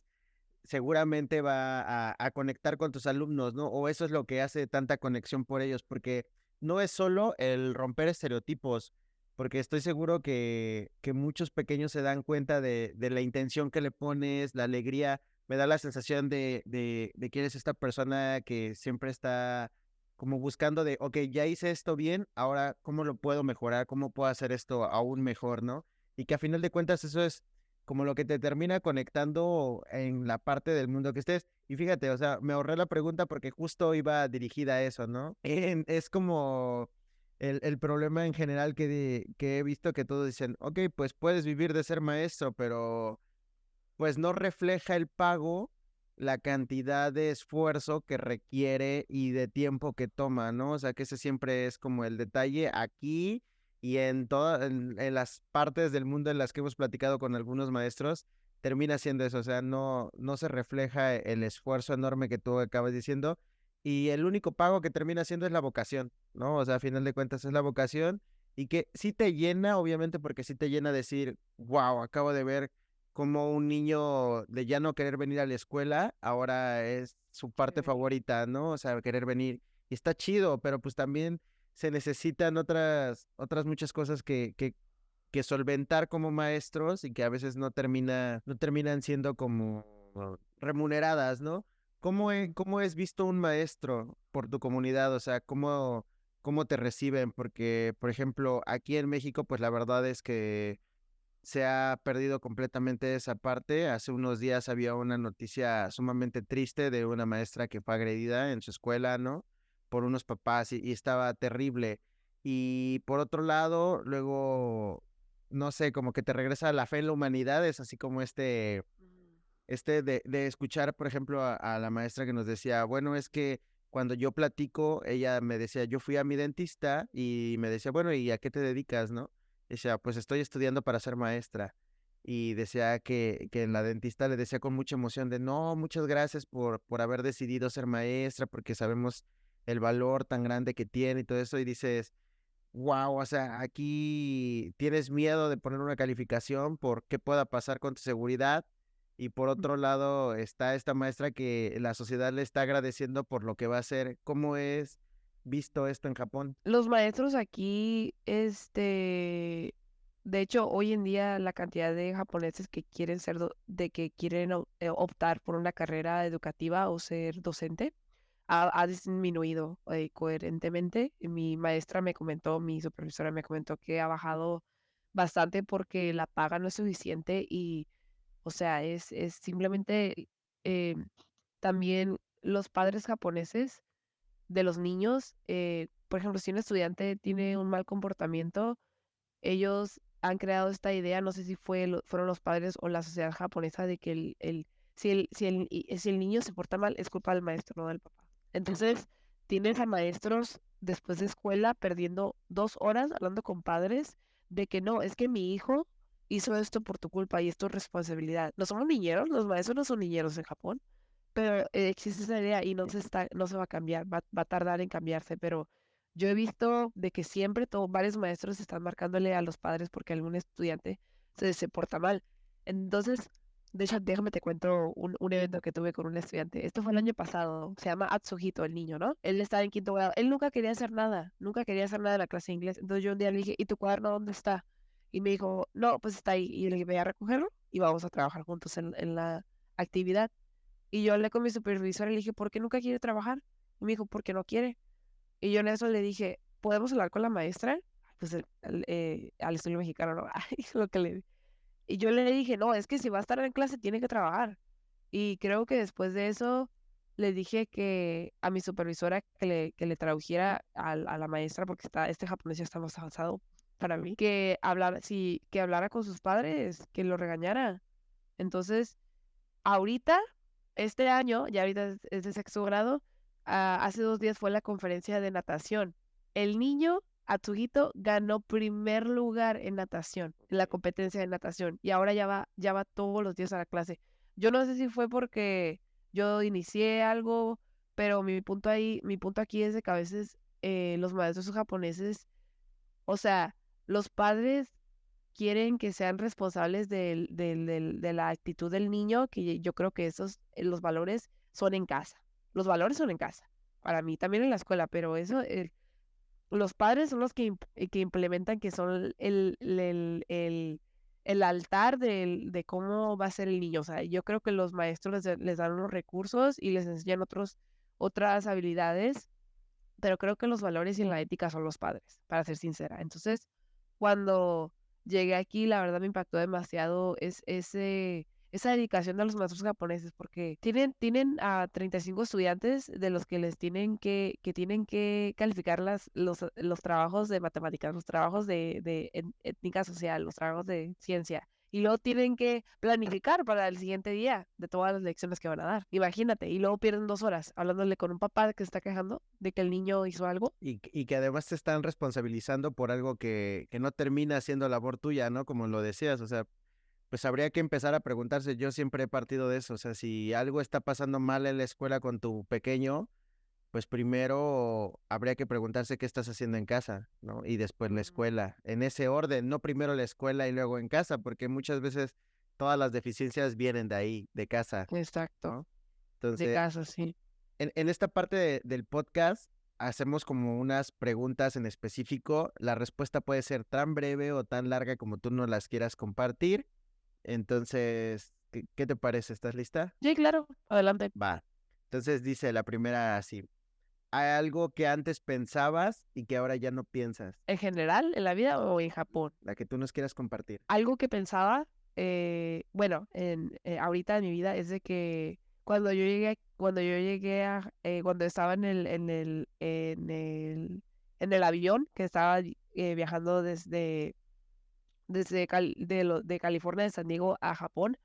seguramente va a conectar con tus alumnos, ¿no? O eso es lo que hace tanta conexión por ellos, porque no es solo el romper estereotipos, porque estoy seguro que muchos pequeños se dan cuenta de la intención que le pones, la alegría. Me da la sensación de que eres esta persona que siempre está como buscando de, ok, ya hice esto bien, ahora, ¿cómo lo puedo mejorar? ¿Cómo puedo hacer esto aún mejor, no? Y que a final de cuentas eso es como lo que te termina conectando en la parte del mundo que estés. Y fíjate, o sea, me ahorré la pregunta porque justo iba dirigida a eso, ¿no? Es como el problema en general que he visto que todos dicen, ok, pues puedes vivir de ser maestro, pero pues no refleja el pago la cantidad de esfuerzo que requiere y de tiempo que toma, ¿no? O sea, que ese siempre es como el detalle aquí y en todas en las partes del mundo en las que hemos platicado con algunos maestros, termina siendo eso, o sea, no se refleja el esfuerzo enorme que tú acabas diciendo y el único pago que termina siendo es la vocación, ¿no? O sea, a final de cuentas es la vocación y que sí te llena, obviamente, porque sí te llena decir, wow, acabo de ver como un niño de ya no querer venir a la escuela, ahora es su parte favorita, ¿no? O sea, querer venir. Y está chido, pero pues también se necesitan otras muchas cosas que solventar como maestros y que a veces no terminan siendo como remuneradas, ¿no? ¿Cómo es visto un maestro por tu comunidad? O sea, ¿cómo te reciben? Porque, por ejemplo, aquí en México, pues la verdad es que se ha perdido completamente esa parte. Hace unos días había una noticia sumamente triste de una maestra que fue agredida en su escuela, ¿no? Por unos papás y estaba terrible. Y por otro lado, luego, no sé, como que te regresa la fe en la humanidad, es así como de escuchar, por ejemplo, a la maestra que nos decía, bueno, es que cuando yo platico, ella me decía, yo fui a mi dentista y me decía, bueno, ¿y a qué te dedicas, no? Decía, pues estoy estudiando para ser maestra. Y decía que la dentista le decía con mucha emoción de, no, muchas gracias por haber decidido ser maestra, porque sabemos el valor tan grande que tiene y todo eso. Y dices, wow, o sea, aquí tienes miedo de poner una calificación por qué pueda pasar con tu seguridad. Y por otro lado está esta maestra que la sociedad le está agradeciendo por lo que va a hacer. ¿Cómo es visto esto en Japón? Los maestros aquí, de hecho, hoy en día la cantidad de japoneses que quieren de que quieren optar por una carrera educativa o ser docente, ha disminuido coherentemente. Mi maestra me comentó, mi supervisora me comentó que ha bajado bastante porque la paga no es suficiente y, o sea, es simplemente eh, también los padres japoneses de los niños, por ejemplo, si un estudiante tiene un mal comportamiento, ellos han creado esta idea, no sé si fueron los padres o la sociedad japonesa, de que si el niño se porta mal, es culpa del maestro, no del papá. Entonces, tienes a maestros después de escuela perdiendo 2 horas hablando con padres de que no, es que mi hijo hizo esto por tu culpa y es tu responsabilidad. No somos niñeros, los maestros no son niñeros en Japón, pero existe esa idea y no se va a cambiar, va a tardar en cambiarse, pero yo he visto de que siempre varios maestros están marcándole a los padres porque algún estudiante se porta mal. Entonces, de hecho, déjame te cuento un evento que tuve con un estudiante. Esto fue el año pasado. Se llama Atsuhito, el niño, ¿no? Él estaba en quinto grado. Él nunca quería hacer nada de la clase de inglés. Entonces yo un día le dije, ¿y tu cuaderno dónde está? Y me dijo, no, pues está ahí. Y yo le dije, voy a recogerlo y vamos a trabajar juntos en la actividad. Y yo hablé con mi supervisor y le dije, ¿por qué nunca quiere trabajar? Y me dijo, porque no quiere. Y yo en eso le dije, ¿podemos hablar con la maestra? Pues al estudio mexicano, ¿no? Ay, lo que le Y yo le dije, no, es que si va a estar en clase tiene que trabajar. Y creo que después de eso le dije que a mi supervisora que le tradujera a la maestra, porque este japonés ya está más avanzado para mí, que hablara con sus padres, que lo regañara. Entonces, ahorita, este año, ya ahorita es de sexto grado, hace 2 días fue la conferencia de natación. El niño, Atsuhito, ganó primer lugar en natación, en la competencia de natación, y ahora ya va todos los días a la clase. Yo no sé si fue porque yo inicié algo, pero mi punto aquí es de que a veces los maestros japoneses, o sea, los padres quieren que sean responsables de la actitud del niño, que yo creo que los valores son en casa. Los valores son en casa. Para mí también en la escuela, pero los padres son los que implementan, que son el altar de cómo va a ser el niño. O sea, yo creo que los maestros les dan unos recursos y les enseñan otras habilidades, pero creo que los valores y la ética son los padres, para ser sincera. Entonces, cuando llegué aquí, la verdad me impactó demasiado esa dedicación de los maestros japoneses, porque tienen a 35 estudiantes de los que tienen que calificar los trabajos de matemáticas, los trabajos de étnica social, los trabajos de ciencia. Y luego tienen que planificar para el siguiente día de todas las lecciones que van a dar. Imagínate. Y luego pierden 2 horas hablándole con un papá que se está quejando de que el niño hizo algo. Y que además te están responsabilizando por algo que no termina siendo labor tuya, ¿no? Como lo decías, o sea, pues habría que empezar a preguntarse, yo siempre he partido de eso, o sea, si algo está pasando mal en la escuela con tu pequeño, pues primero habría que preguntarse qué estás haciendo en casa, ¿no? Y después la escuela, en ese orden, no primero la escuela y luego en casa, porque muchas veces todas las deficiencias vienen de ahí, de casa, Exacto. ¿no? De Entonces, casa, sí. en esta parte del podcast hacemos como unas preguntas en específico. La respuesta puede ser tan breve o tan larga como tú nos las quieras compartir. Entonces, ¿qué te parece? ¿Estás lista? Sí, claro. Adelante. Va. Entonces dice la primera así. ¿Hay algo que antes pensabas y que ahora ya no piensas? ¿En general, en la vida o en Japón? La que tú nos quieras compartir. Algo que pensaba, bueno, ahorita en mi vida es de que cuando estaba en el avión, que estaba viajando de California, de San Diego a Japón,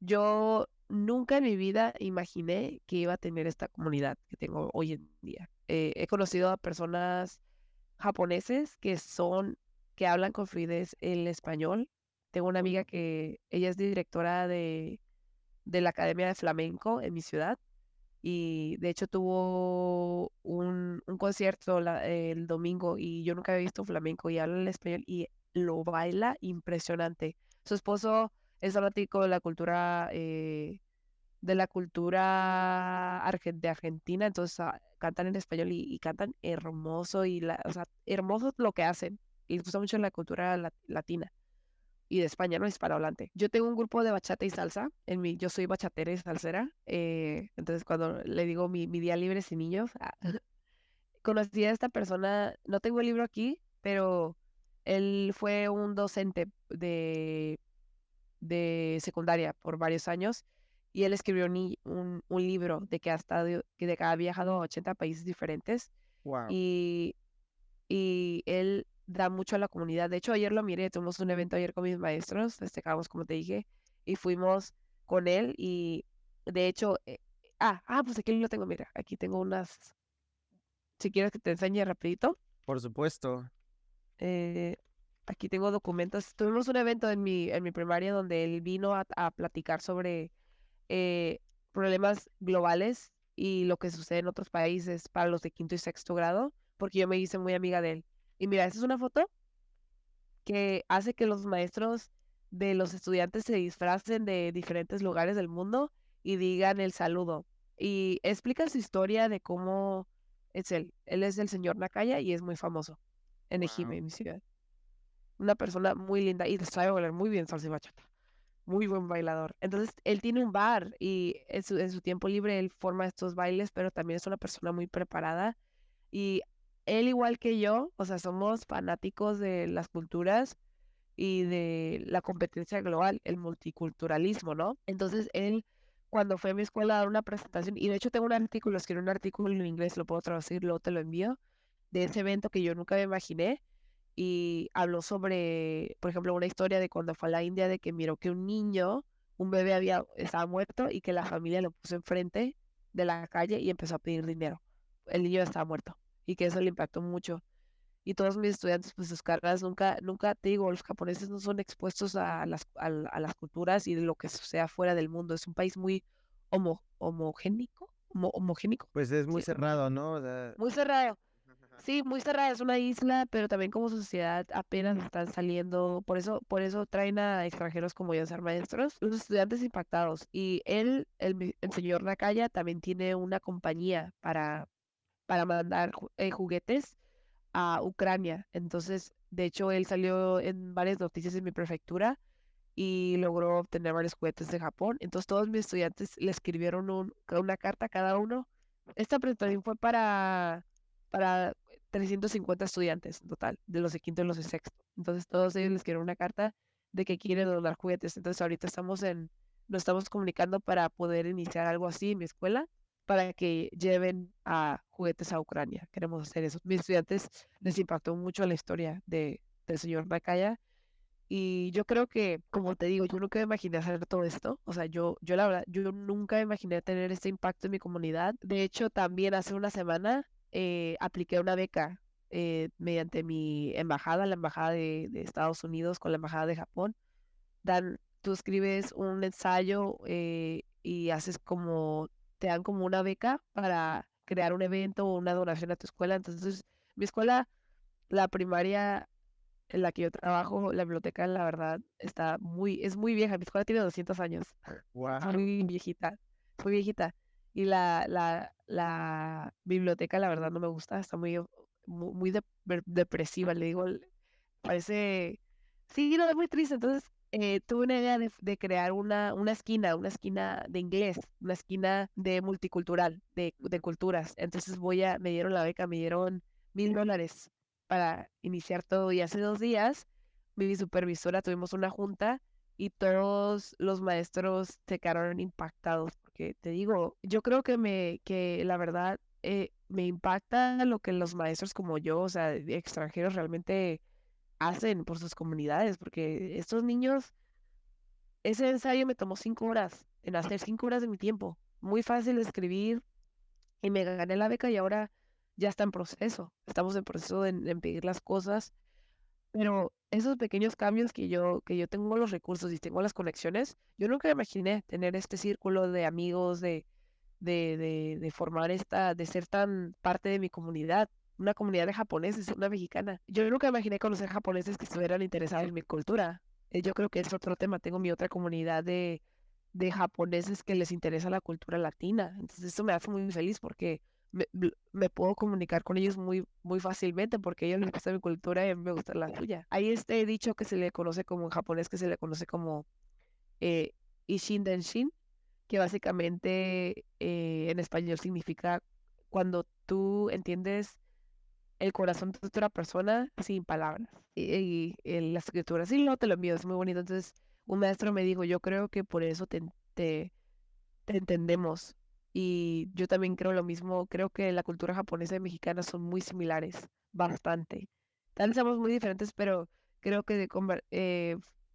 yo nunca en mi vida imaginé que iba a tener esta comunidad que tengo hoy en día. He conocido a personas japoneses que hablan con fluidez el español. Tengo una amiga que ella es directora de la Academia de Flamenco en mi ciudad y de hecho tuvo un concierto el domingo y yo nunca había visto flamenco y habla el español y lo baila impresionante. Su esposo es fanático de Argentina, entonces cantan en español y cantan hermoso o sea, hermoso lo que hacen. Y les gusta mucho la cultura latina y de España, ¿no? Hispanohablante. Yo tengo un grupo de bachata y salsa. Yo soy bachatera y salsera. Entonces, cuando le digo mi día libre sin niños, conocí a esta persona, no tengo el libro aquí, pero él fue un docente de secundaria por varios años y él escribió un libro de que ha viajado a 80 países diferentes Wow. y, y él da mucho a la comunidad. De hecho, ayer lo miré, tuvimos un evento ayer con mis maestros, festejamos como te dije, y fuimos con él y de hecho, pues aquí lo tengo, mira, aquí tengo si quieres que te enseñe rapidito. Por supuesto. Eh, Aquí tengo documentos. Tuvimos un evento en mi primaria donde él vino a platicar sobre eh, problemas globales y lo que sucede en otros países para los de quinto y sexto grado, porque yo me hice muy amiga de él. Y mira, esta es una foto que hace que los maestros de los estudiantes se disfracen de diferentes lugares del mundo y digan el saludo. Y explica su historia de cómo es él. Él es el señor Nakaya y es muy famoso en Ehime, Wow. mi ciudad. Una persona muy linda y sabe bailar muy bien salsa y bachata. Muy buen bailador. Entonces, él tiene un bar y en su tiempo libre él forma estos bailes, pero también es una persona muy preparada. Y él, igual que yo, o sea, somos fanáticos de las culturas y de la competencia global, el multiculturalismo, ¿no? Entonces, él, cuando fue a mi escuela a dar una presentación, y de hecho tengo un artículo, escribí un artículo en inglés, lo puedo traducir, luego te lo envío, de ese evento que yo nunca me imaginé y habló sobre, por ejemplo, una historia de cuando fue a la India, de que miró que un bebé estaba muerto y que la familia lo puso enfrente de la calle y empezó a pedir dinero. El niño estaba muerto y que eso le impactó mucho. Y todos mis estudiantes, pues sus carreras nunca, te digo, los japoneses no son expuestos a las culturas y de lo que sucede afuera del mundo. Es un país muy homogénico, homogénico, Pues es muy sí, cerrado, ¿no? O sea, muy cerrado. Sí, muy cerrada, es una isla, pero también como sociedad apenas están saliendo, por eso traen a extranjeros como yo a ser maestros, los estudiantes impactados. Y él, el señor Nakaya, también tiene una compañía para mandar juguetes a Ucrania. Entonces, de hecho, él salió en varias noticias en mi prefectura y logró obtener varios juguetes de Japón. Entonces, todos mis estudiantes le escribieron una carta a cada uno. Esta presentación fue para 350 estudiantes en total, de los de quinto y los de sexto. Entonces, todos ellos les escribieron una carta de que quieren donar juguetes. Entonces, ahorita nos estamos comunicando para poder iniciar algo así en mi escuela, para que lleven a juguetes a Ucrania. Queremos hacer eso. Mis estudiantes les impactó mucho la historia del señor Nakaya y yo creo que, como te digo, yo nunca me imaginé hacer todo esto. O sea, yo la verdad, yo nunca me imaginé tener este impacto en mi comunidad. De hecho, también hace una semana apliqué una beca mediante mi embajada, la embajada de Estados Unidos con la embajada de Japón. Tú escribes un ensayo y te dan como una beca para crear un evento o una donación a tu escuela. Entonces, mi escuela, la primaria en la que yo trabajo, la biblioteca, la verdad, es muy vieja. Mi escuela tiene 200 años. Es Wow. muy viejita, muy viejita. Y la biblioteca, la verdad, no me gusta. Está muy depresiva, le digo. Parece, sí, no, es muy triste. Entonces, tuve una idea de crear una esquina de inglés, una esquina de multicultural, de culturas. Entonces me dieron la beca, me dieron $1,000 para iniciar todo. Y hace 2 días, mi supervisora, tuvimos una junta y todos los maestros se quedaron impactados, porque te digo, yo creo que la verdad me impacta lo que los maestros como yo, o sea, de extranjeros realmente hacen por sus comunidades, porque estos niños, ese ensayo me tomó 5 horas, en hacer 5 horas de mi tiempo. Muy fácil de escribir y me gané la beca y ahora ya está en proceso. Estamos en proceso en pedir las cosas, pero esos pequeños cambios que yo tengo los recursos y tengo las conexiones, yo nunca imaginé tener este círculo de amigos, de formar de ser tan parte de mi comunidad, una comunidad de japoneses, una mexicana. Yo nunca imaginé conocer japoneses que estuvieran interesados en mi cultura. Yo creo que es otro tema. Tengo mi otra comunidad de japoneses que les interesa la cultura latina. Entonces eso me hace muy feliz porque me puedo comunicar con ellos muy, muy fácilmente porque a ellos les gusta mi cultura y a mí me gusta la suya. Hay este dicho que se le conoce como en japonés, que se le conoce como eh, Ishin Denshin, que básicamente en español significa cuando tú entiendes el corazón de otra persona sin palabras. Y en la escritura, sí, no te lo envío, es muy bonito. Entonces, un maestro me dijo, yo creo que por eso te entendemos. Y yo también creo lo mismo, creo que la cultura japonesa y mexicana son muy similares, bastante. Tal vez somos muy diferentes, pero creo que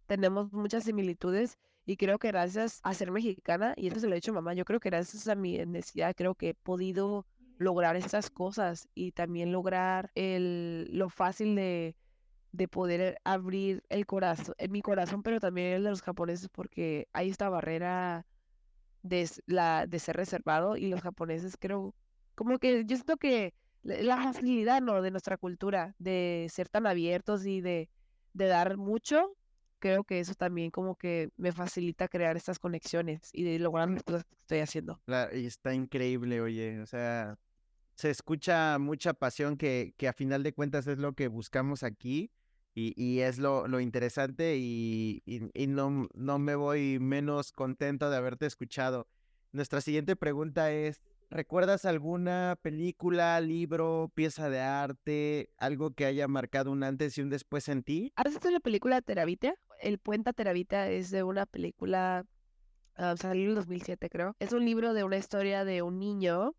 tenemos muchas similitudes y creo que gracias a ser mexicana, y esto se lo he dicho a mamá, yo creo que gracias a mi necesidad, creo que he podido lograr estas cosas y también lograr lo fácil de poder abrir el corazón, mi corazón, pero también el de los japoneses, porque hay esta barrera de ser reservado y los japoneses creo, como que yo siento que la facilidad, ¿no? De nuestra cultura, de ser tan abiertos y de dar mucho, creo que eso también como que me facilita crear estas conexiones y de lograr las cosas que estoy haciendo. Claro, y está increíble, oye, o sea, se escucha mucha pasión que a final de cuentas es lo que buscamos aquí y es lo interesante y no me voy menos contento de haberte escuchado. Nuestra siguiente pregunta es, ¿recuerdas alguna película, libro, pieza de arte, algo que haya marcado un antes y un después en ti? ¿Has visto la película Teravita? El Puente a Teravita es de una película, salió en el 2007 creo. Es un libro de una historia de un niño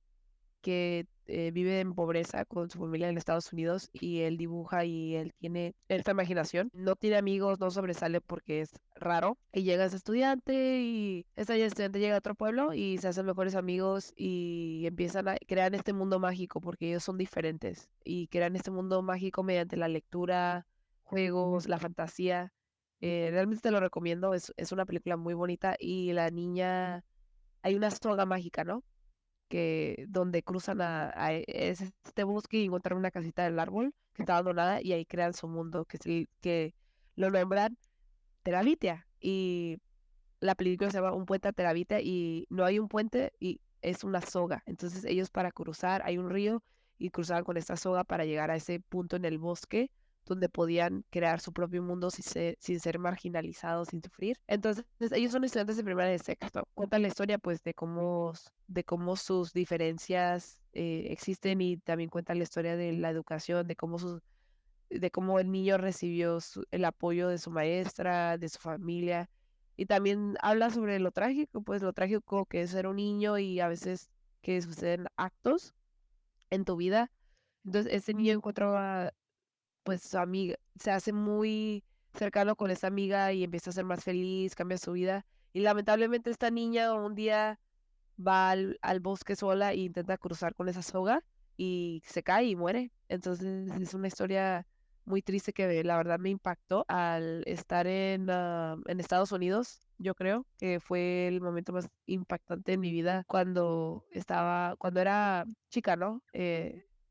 que vive en pobreza con su familia en Estados Unidos y él dibuja y él tiene esta imaginación. No tiene amigos, no sobresale porque es raro. Y llega ese estudiante y ese estudiante llega a otro pueblo y se hacen mejores amigos y empiezan a crear este mundo mágico porque ellos son diferentes y crean este mundo mágico mediante la lectura, juegos, la fantasía. Realmente te lo recomiendo, es una película muy bonita y la niña, hay una soga mágica, ¿no? donde cruzan este bosque y encuentran una casita del árbol que está abandonada y ahí crean su mundo que lo nombran Terabitia. Y la película se llama Un puente a Terabitia y no hay un puente y es una soga. Entonces ellos para cruzar, hay un río y cruzaban con esta soga para llegar a ese punto en el bosque donde podían crear su propio mundo sin ser marginalizados, sin sufrir. Entonces ellos son estudiantes de primaria y de sexto. Cuentan la historia pues de cómo sus diferencias existen y también cuentan la historia de la educación, de cómo el niño recibió el apoyo de su maestra, de su familia. Y también habla sobre lo trágico, pues lo trágico que es ser un niño y a veces que suceden actos en tu vida. Entonces ese niño encuentra pues su amiga, se hace muy cercano con esa amiga y empieza a ser más feliz, cambia su vida. Y lamentablemente esta niña un día va al bosque sola e intenta cruzar con esa soga y se cae y muere. Entonces es una historia muy triste que la verdad me impactó al estar en Estados Unidos. Yo creo que fue el momento más impactante en mi vida cuando era chica, ¿no?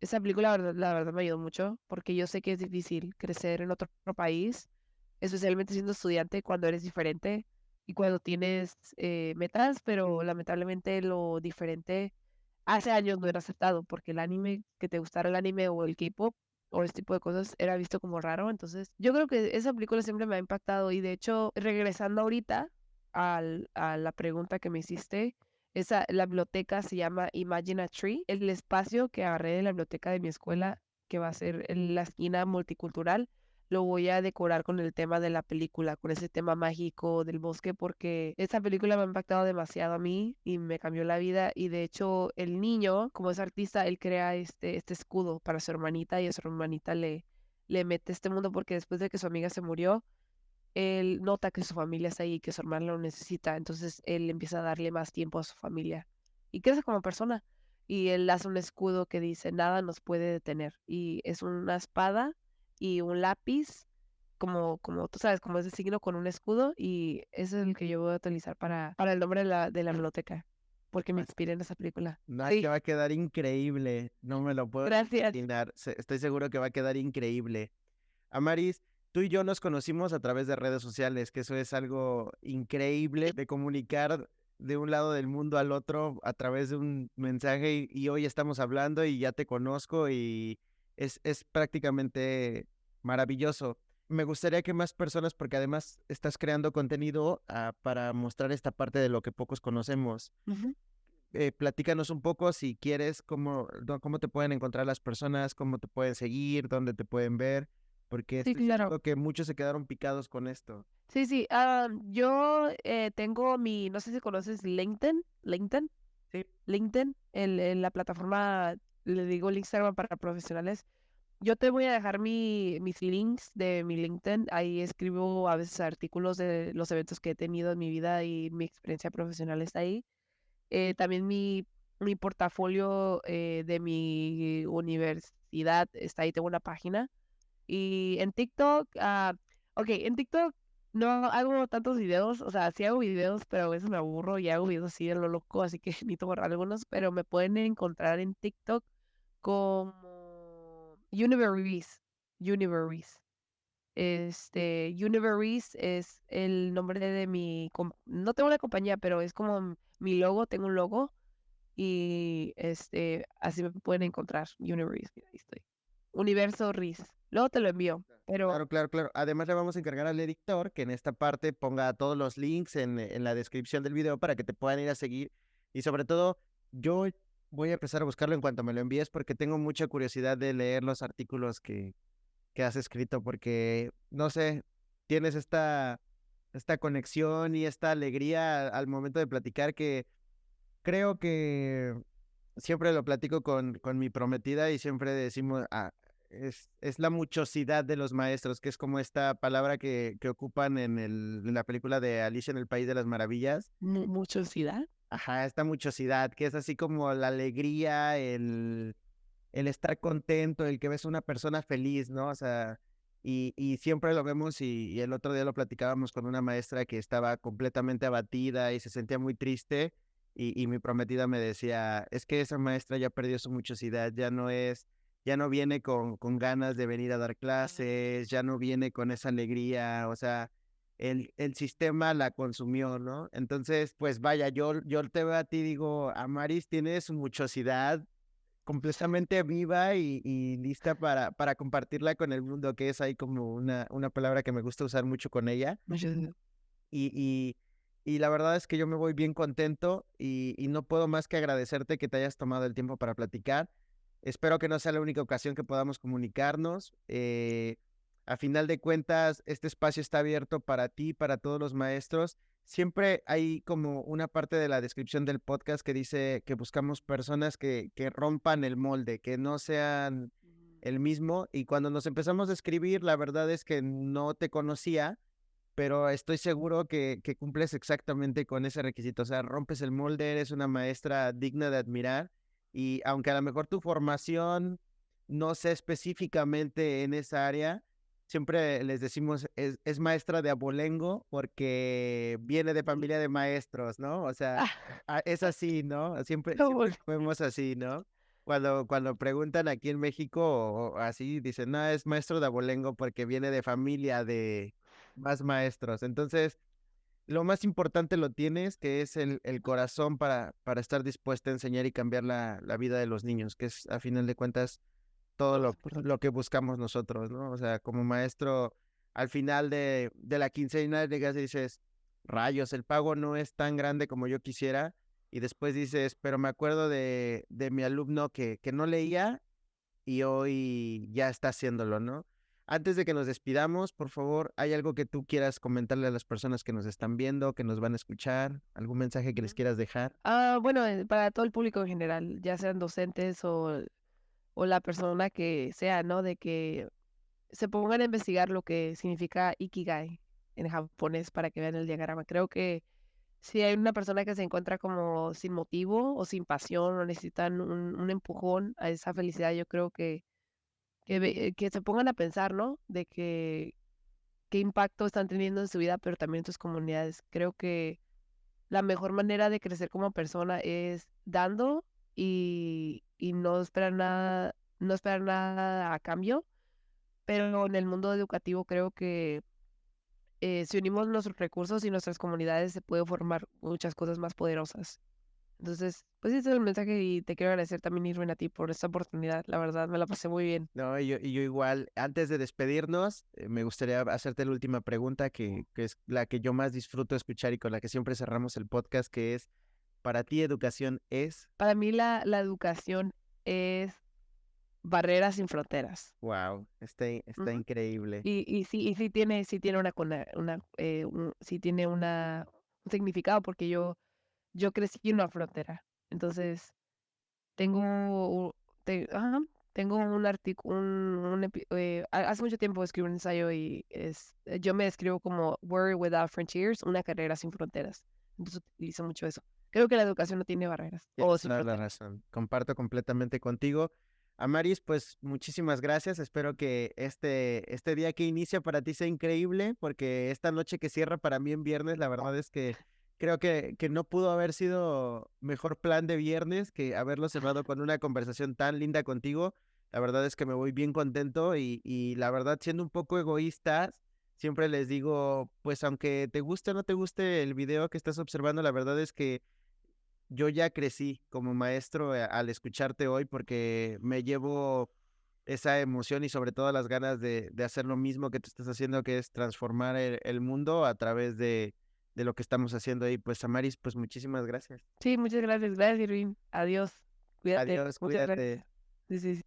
Esa película, la verdad me ayudó mucho porque yo sé que es difícil crecer en otro país, especialmente siendo estudiante cuando eres diferente y cuando tienes metas, pero lamentablemente lo diferente hace años no era aceptado porque que te gustara el anime o el K-pop o este tipo de cosas era visto como raro. Entonces, yo creo que esa película siempre me ha impactado y de hecho, regresando ahorita a la pregunta que me hiciste, la biblioteca se llama Imagine a Tree, el espacio que agarré de la biblioteca de mi escuela, que va a ser en la esquina multicultural lo voy a decorar con el tema de la película, con ese tema mágico del bosque, porque esta película me ha impactado demasiado a mí y me cambió la vida. Y de hecho, el niño, como es artista, él crea este escudo para su hermanita y a su hermanita le mete este mundo porque después de que su amiga se murió, él nota que su familia está ahí y que su hermana lo necesita. Entonces él empieza a darle más tiempo a su familia y crece como persona. Y él hace un escudo que dice, nada nos puede detener. Y es una espada y un lápiz, como tú sabes, como ese signo con un escudo. Y ese es el que yo voy a utilizar para el nombre de la biblioteca, porque me inspiré en esa película. No, Sí, que va a quedar increíble. No me lo puedo gracias. imaginar. Estoy seguro que va a quedar increíble. Amaris, tú y yo nos conocimos a través de redes sociales, que eso es algo increíble de comunicar de un lado del mundo al otro a través de un mensaje y hoy estamos hablando y ya te conozco y es prácticamente maravilloso. Me gustaría que más personas, porque además estás creando contenido para mostrar esta parte de lo que pocos conocemos. Ujú. Platícanos un poco si quieres, cómo te pueden encontrar las personas, cómo te pueden seguir, dónde te pueden ver, porque Sí, estoy claro. seguro que muchos se quedaron picados con esto. Sí, sí. Yo tengo no sé si conoces LinkedIn, LinkedIn. Sí. LinkedIn, en la plataforma, le digo el Instagram para profesionales. Yo te voy a dejar mis links de mi LinkedIn. Ahí escribo a veces artículos de los eventos que he tenido en mi vida y mi experiencia profesional está ahí. También mi portafolio de mi universidad está ahí, tengo una página. Y en TikTok, ok, en TikTok no hago tantos videos, o sea, sí hago videos, pero a veces me aburro y hago videos así de lo loco, así que necesito borrar algunos, pero me pueden encontrar en TikTok como Universe. Universe. Universe es el nombre de no tengo una compañía, pero es como mi logo, tengo un logo y así me pueden encontrar. Universe, mira, ahí estoy. Universo Riz. Luego te lo envío, pero Claro, claro, claro. Además le vamos a encargar al editor que en esta parte ponga todos los links en la descripción del video para que te puedan ir a seguir. Y sobre todo, yo voy a empezar a buscarlo en cuanto me lo envíes porque tengo mucha curiosidad de leer los artículos que has escrito porque, no sé, tienes esta conexión y esta alegría al momento de platicar que creo que siempre lo platico con mi prometida y siempre decimos, es la muchosidad de los maestros, que es como esta palabra que ocupan en la película de Alicia en el País de las Maravillas. muchosidad. Ajá, esta muchosidad, que es así como la alegría, el estar contento, el que ves a una persona feliz, ¿no? O sea, y siempre lo vemos y el otro día lo platicábamos con una maestra que estaba completamente abatida y se sentía muy triste y mi prometida me decía, es que esa maestra ya perdió su muchosidad, ya no viene con ganas de venir a dar clases, ya no viene con esa alegría, o sea, el sistema la consumió, ¿no? Entonces, pues vaya, yo te veo a ti y digo, Amaris tiene su muchosidad completamente viva y lista para compartirla con el mundo, que es ahí como una palabra que me gusta usar mucho con ella. Muchas Y, y, y la verdad es que yo me voy bien contento y no puedo más que agradecerte que te hayas tomado el tiempo para platicar. Espero que no sea la única ocasión que podamos comunicarnos. A final de cuentas, este espacio está abierto para ti, para todos los maestros. Siempre hay como una parte de la descripción del podcast que dice que buscamos personas que rompan el molde, que no sean el mismo. Y cuando nos empezamos a escribir, la verdad es que no te conocía, pero estoy seguro que cumples exactamente con ese requisito. O sea, rompes el molde, eres una maestra digna de admirar y aunque a lo mejor tu formación no sea específicamente en esa área, siempre les decimos es maestra de abolengo porque viene de familia de maestros, ¿no? O sea, es así, ¿no? Siempre vemos así, ¿no? Cuando preguntan aquí en México o así, dicen, no, es maestro de abolengo porque viene de familia de más maestros. Entonces, lo más importante lo tienes, que es el corazón para estar dispuesta a enseñar y cambiar la vida de los niños, que es a final de cuentas todo lo que buscamos nosotros, ¿no? O sea, como maestro, al final de la quincena llegas y dices, rayos, el pago no es tan grande como yo quisiera. Y después dices, pero me acuerdo de mi alumno que no leía y hoy ya está haciéndolo, ¿no? Antes de que nos despidamos, por favor, ¿hay algo que tú quieras comentarle a las personas que nos están viendo, que nos van a escuchar? ¿Algún mensaje que les quieras dejar? Bueno, para todo el público en general, ya sean docentes o la persona que sea, ¿no? De que se pongan a investigar lo que significa Ikigai en japonés para que vean el diagrama. Creo que si hay una persona que se encuentra como sin motivo o sin pasión o necesitan un empujón a esa felicidad, yo creo que se pongan a pensar, ¿no? De que qué impacto están teniendo en su vida, pero también en sus comunidades. Creo que la mejor manera de crecer como persona es dando y no esperar nada a cambio, pero en el mundo educativo creo que si unimos nuestros recursos y nuestras comunidades se puede formar muchas cosas más poderosas. Entonces, pues ese es el mensaje y te quiero agradecer también, Irwin, a ti por esta oportunidad. La verdad, me la pasé muy bien. No, y yo igual, antes de despedirnos, me gustaría hacerte la última pregunta, que es la que yo más disfruto escuchar y con la que siempre cerramos el podcast, que es, ¿para ti educación es? Para mí la educación es barreras sin fronteras. Wow, está Ujú. increíble. Sí tiene sí tiene un significado porque yo crecí en una frontera. Entonces, tengo, u- ajá, tengo un artículo, hace mucho tiempo escribí un ensayo y yo me describo como World Without Frontiers, una carrera sin fronteras. Entonces utilizo mucho eso. Creo que la educación no tiene barreras o Tienes sin toda la fronteras. razón. Comparto completamente contigo. Amaris, pues muchísimas gracias. Espero que este día que inicia para ti sea increíble, porque esta noche que cierra para mí en viernes, la verdad es que creo que no pudo haber sido mejor plan de viernes que haberlo cerrado con una conversación tan linda contigo. La verdad es que me voy bien contento y la verdad, siendo un poco egoísta, siempre les digo, pues aunque te guste o no te guste el video que estás observando, la verdad es que yo ya crecí como maestro al escucharte hoy porque me llevo esa emoción y sobre todo las ganas de hacer lo mismo que tú estás haciendo, que es transformar el mundo a través de lo que estamos haciendo ahí. Pues Amaris, pues muchísimas gracias. Sí, muchas gracias. Gracias, Irving. Adiós. Cuídate. Adiós, Muchas gracias. cuídate. Sí, sí, sí.